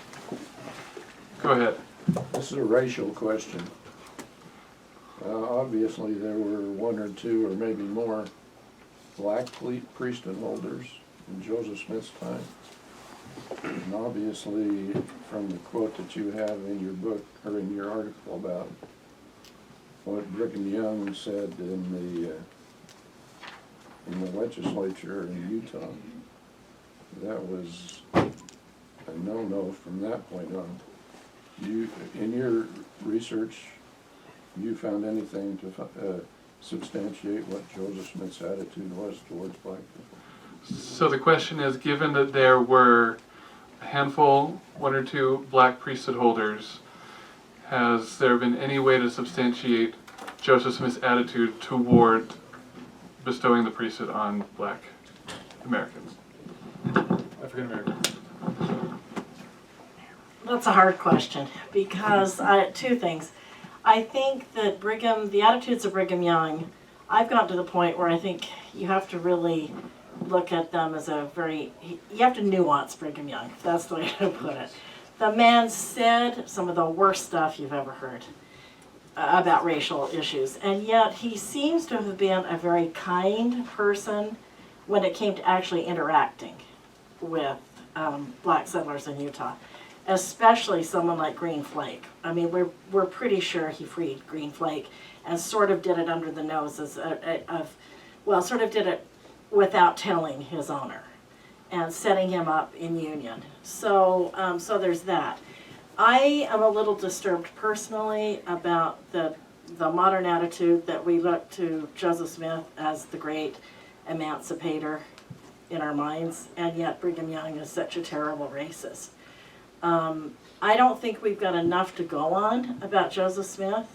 Speaker 2: Go ahead.
Speaker 13: This is a racial question. Obviously, there were one or two or maybe more black priesthood holders in Joseph Smith's time. And obviously, from the quote that you have in your book, or in your article about what Brigham Young said in the legislature in Utah, that was a no-no from that point on. You, in your research, you found anything to substantiate what Joseph Smith's attitude was towards black people?
Speaker 2: So the question is, given that there were a handful, one or two black priesthood holders, has there been any way to substantiate Joseph Smith's attitude toward bestowing the priesthood on black Americans? African Americans.
Speaker 5: That's a hard question because two things. I think that the attitudes of Brigham Young, I've gotten to the point where I think you have to really look at them as you have to nuance Brigham Young, if that's the way to put it. The man said some of the worst stuff you've ever heard about racial issues, and yet he seems to have been a very kind person when it came to actually interacting with black settlers in Utah. especially someone like Green Flake. I mean, we're pretty sure he freed Green Flake and sort of did it under the noses sort of did it without telling his owner and setting him up in Union. So there's that. I am a little disturbed personally about the modern attitude that we look to Joseph Smith as the great emancipator in our minds, and yet Brigham Young is such a terrible racist. I don't think we've got enough to go on about Joseph Smith.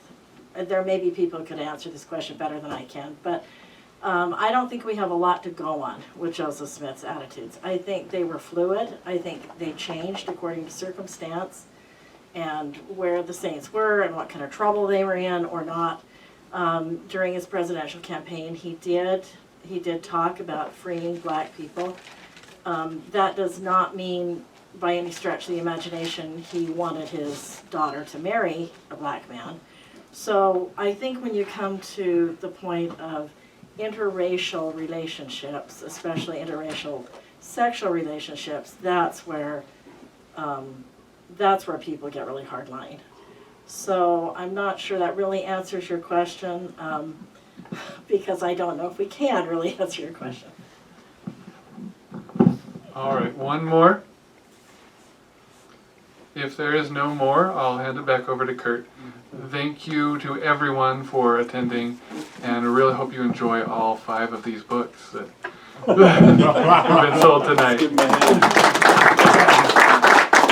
Speaker 5: There may be people who could answer this question better than I can, but I don't think we have a lot to go on with Joseph Smith's attitudes. I think they were fluid. I think they changed according to circumstance and where the Saints were and what kind of trouble they were in or not. During his presidential campaign, he did talk about freeing black people. That does not mean by any stretch of the imagination he wanted his daughter to marry a black man. So I think when you come to the point of interracial relationships, especially interracial sexual relationships, that's where people get really hard-lined. So I'm not sure that really answers your question, because I don't know if we can really answer your question.
Speaker 2: All right, one more. If there is no more, I'll hand it back over to Kurt. Thank you to everyone for attending, and I really hope you enjoy all 5 of these books that have been sold tonight.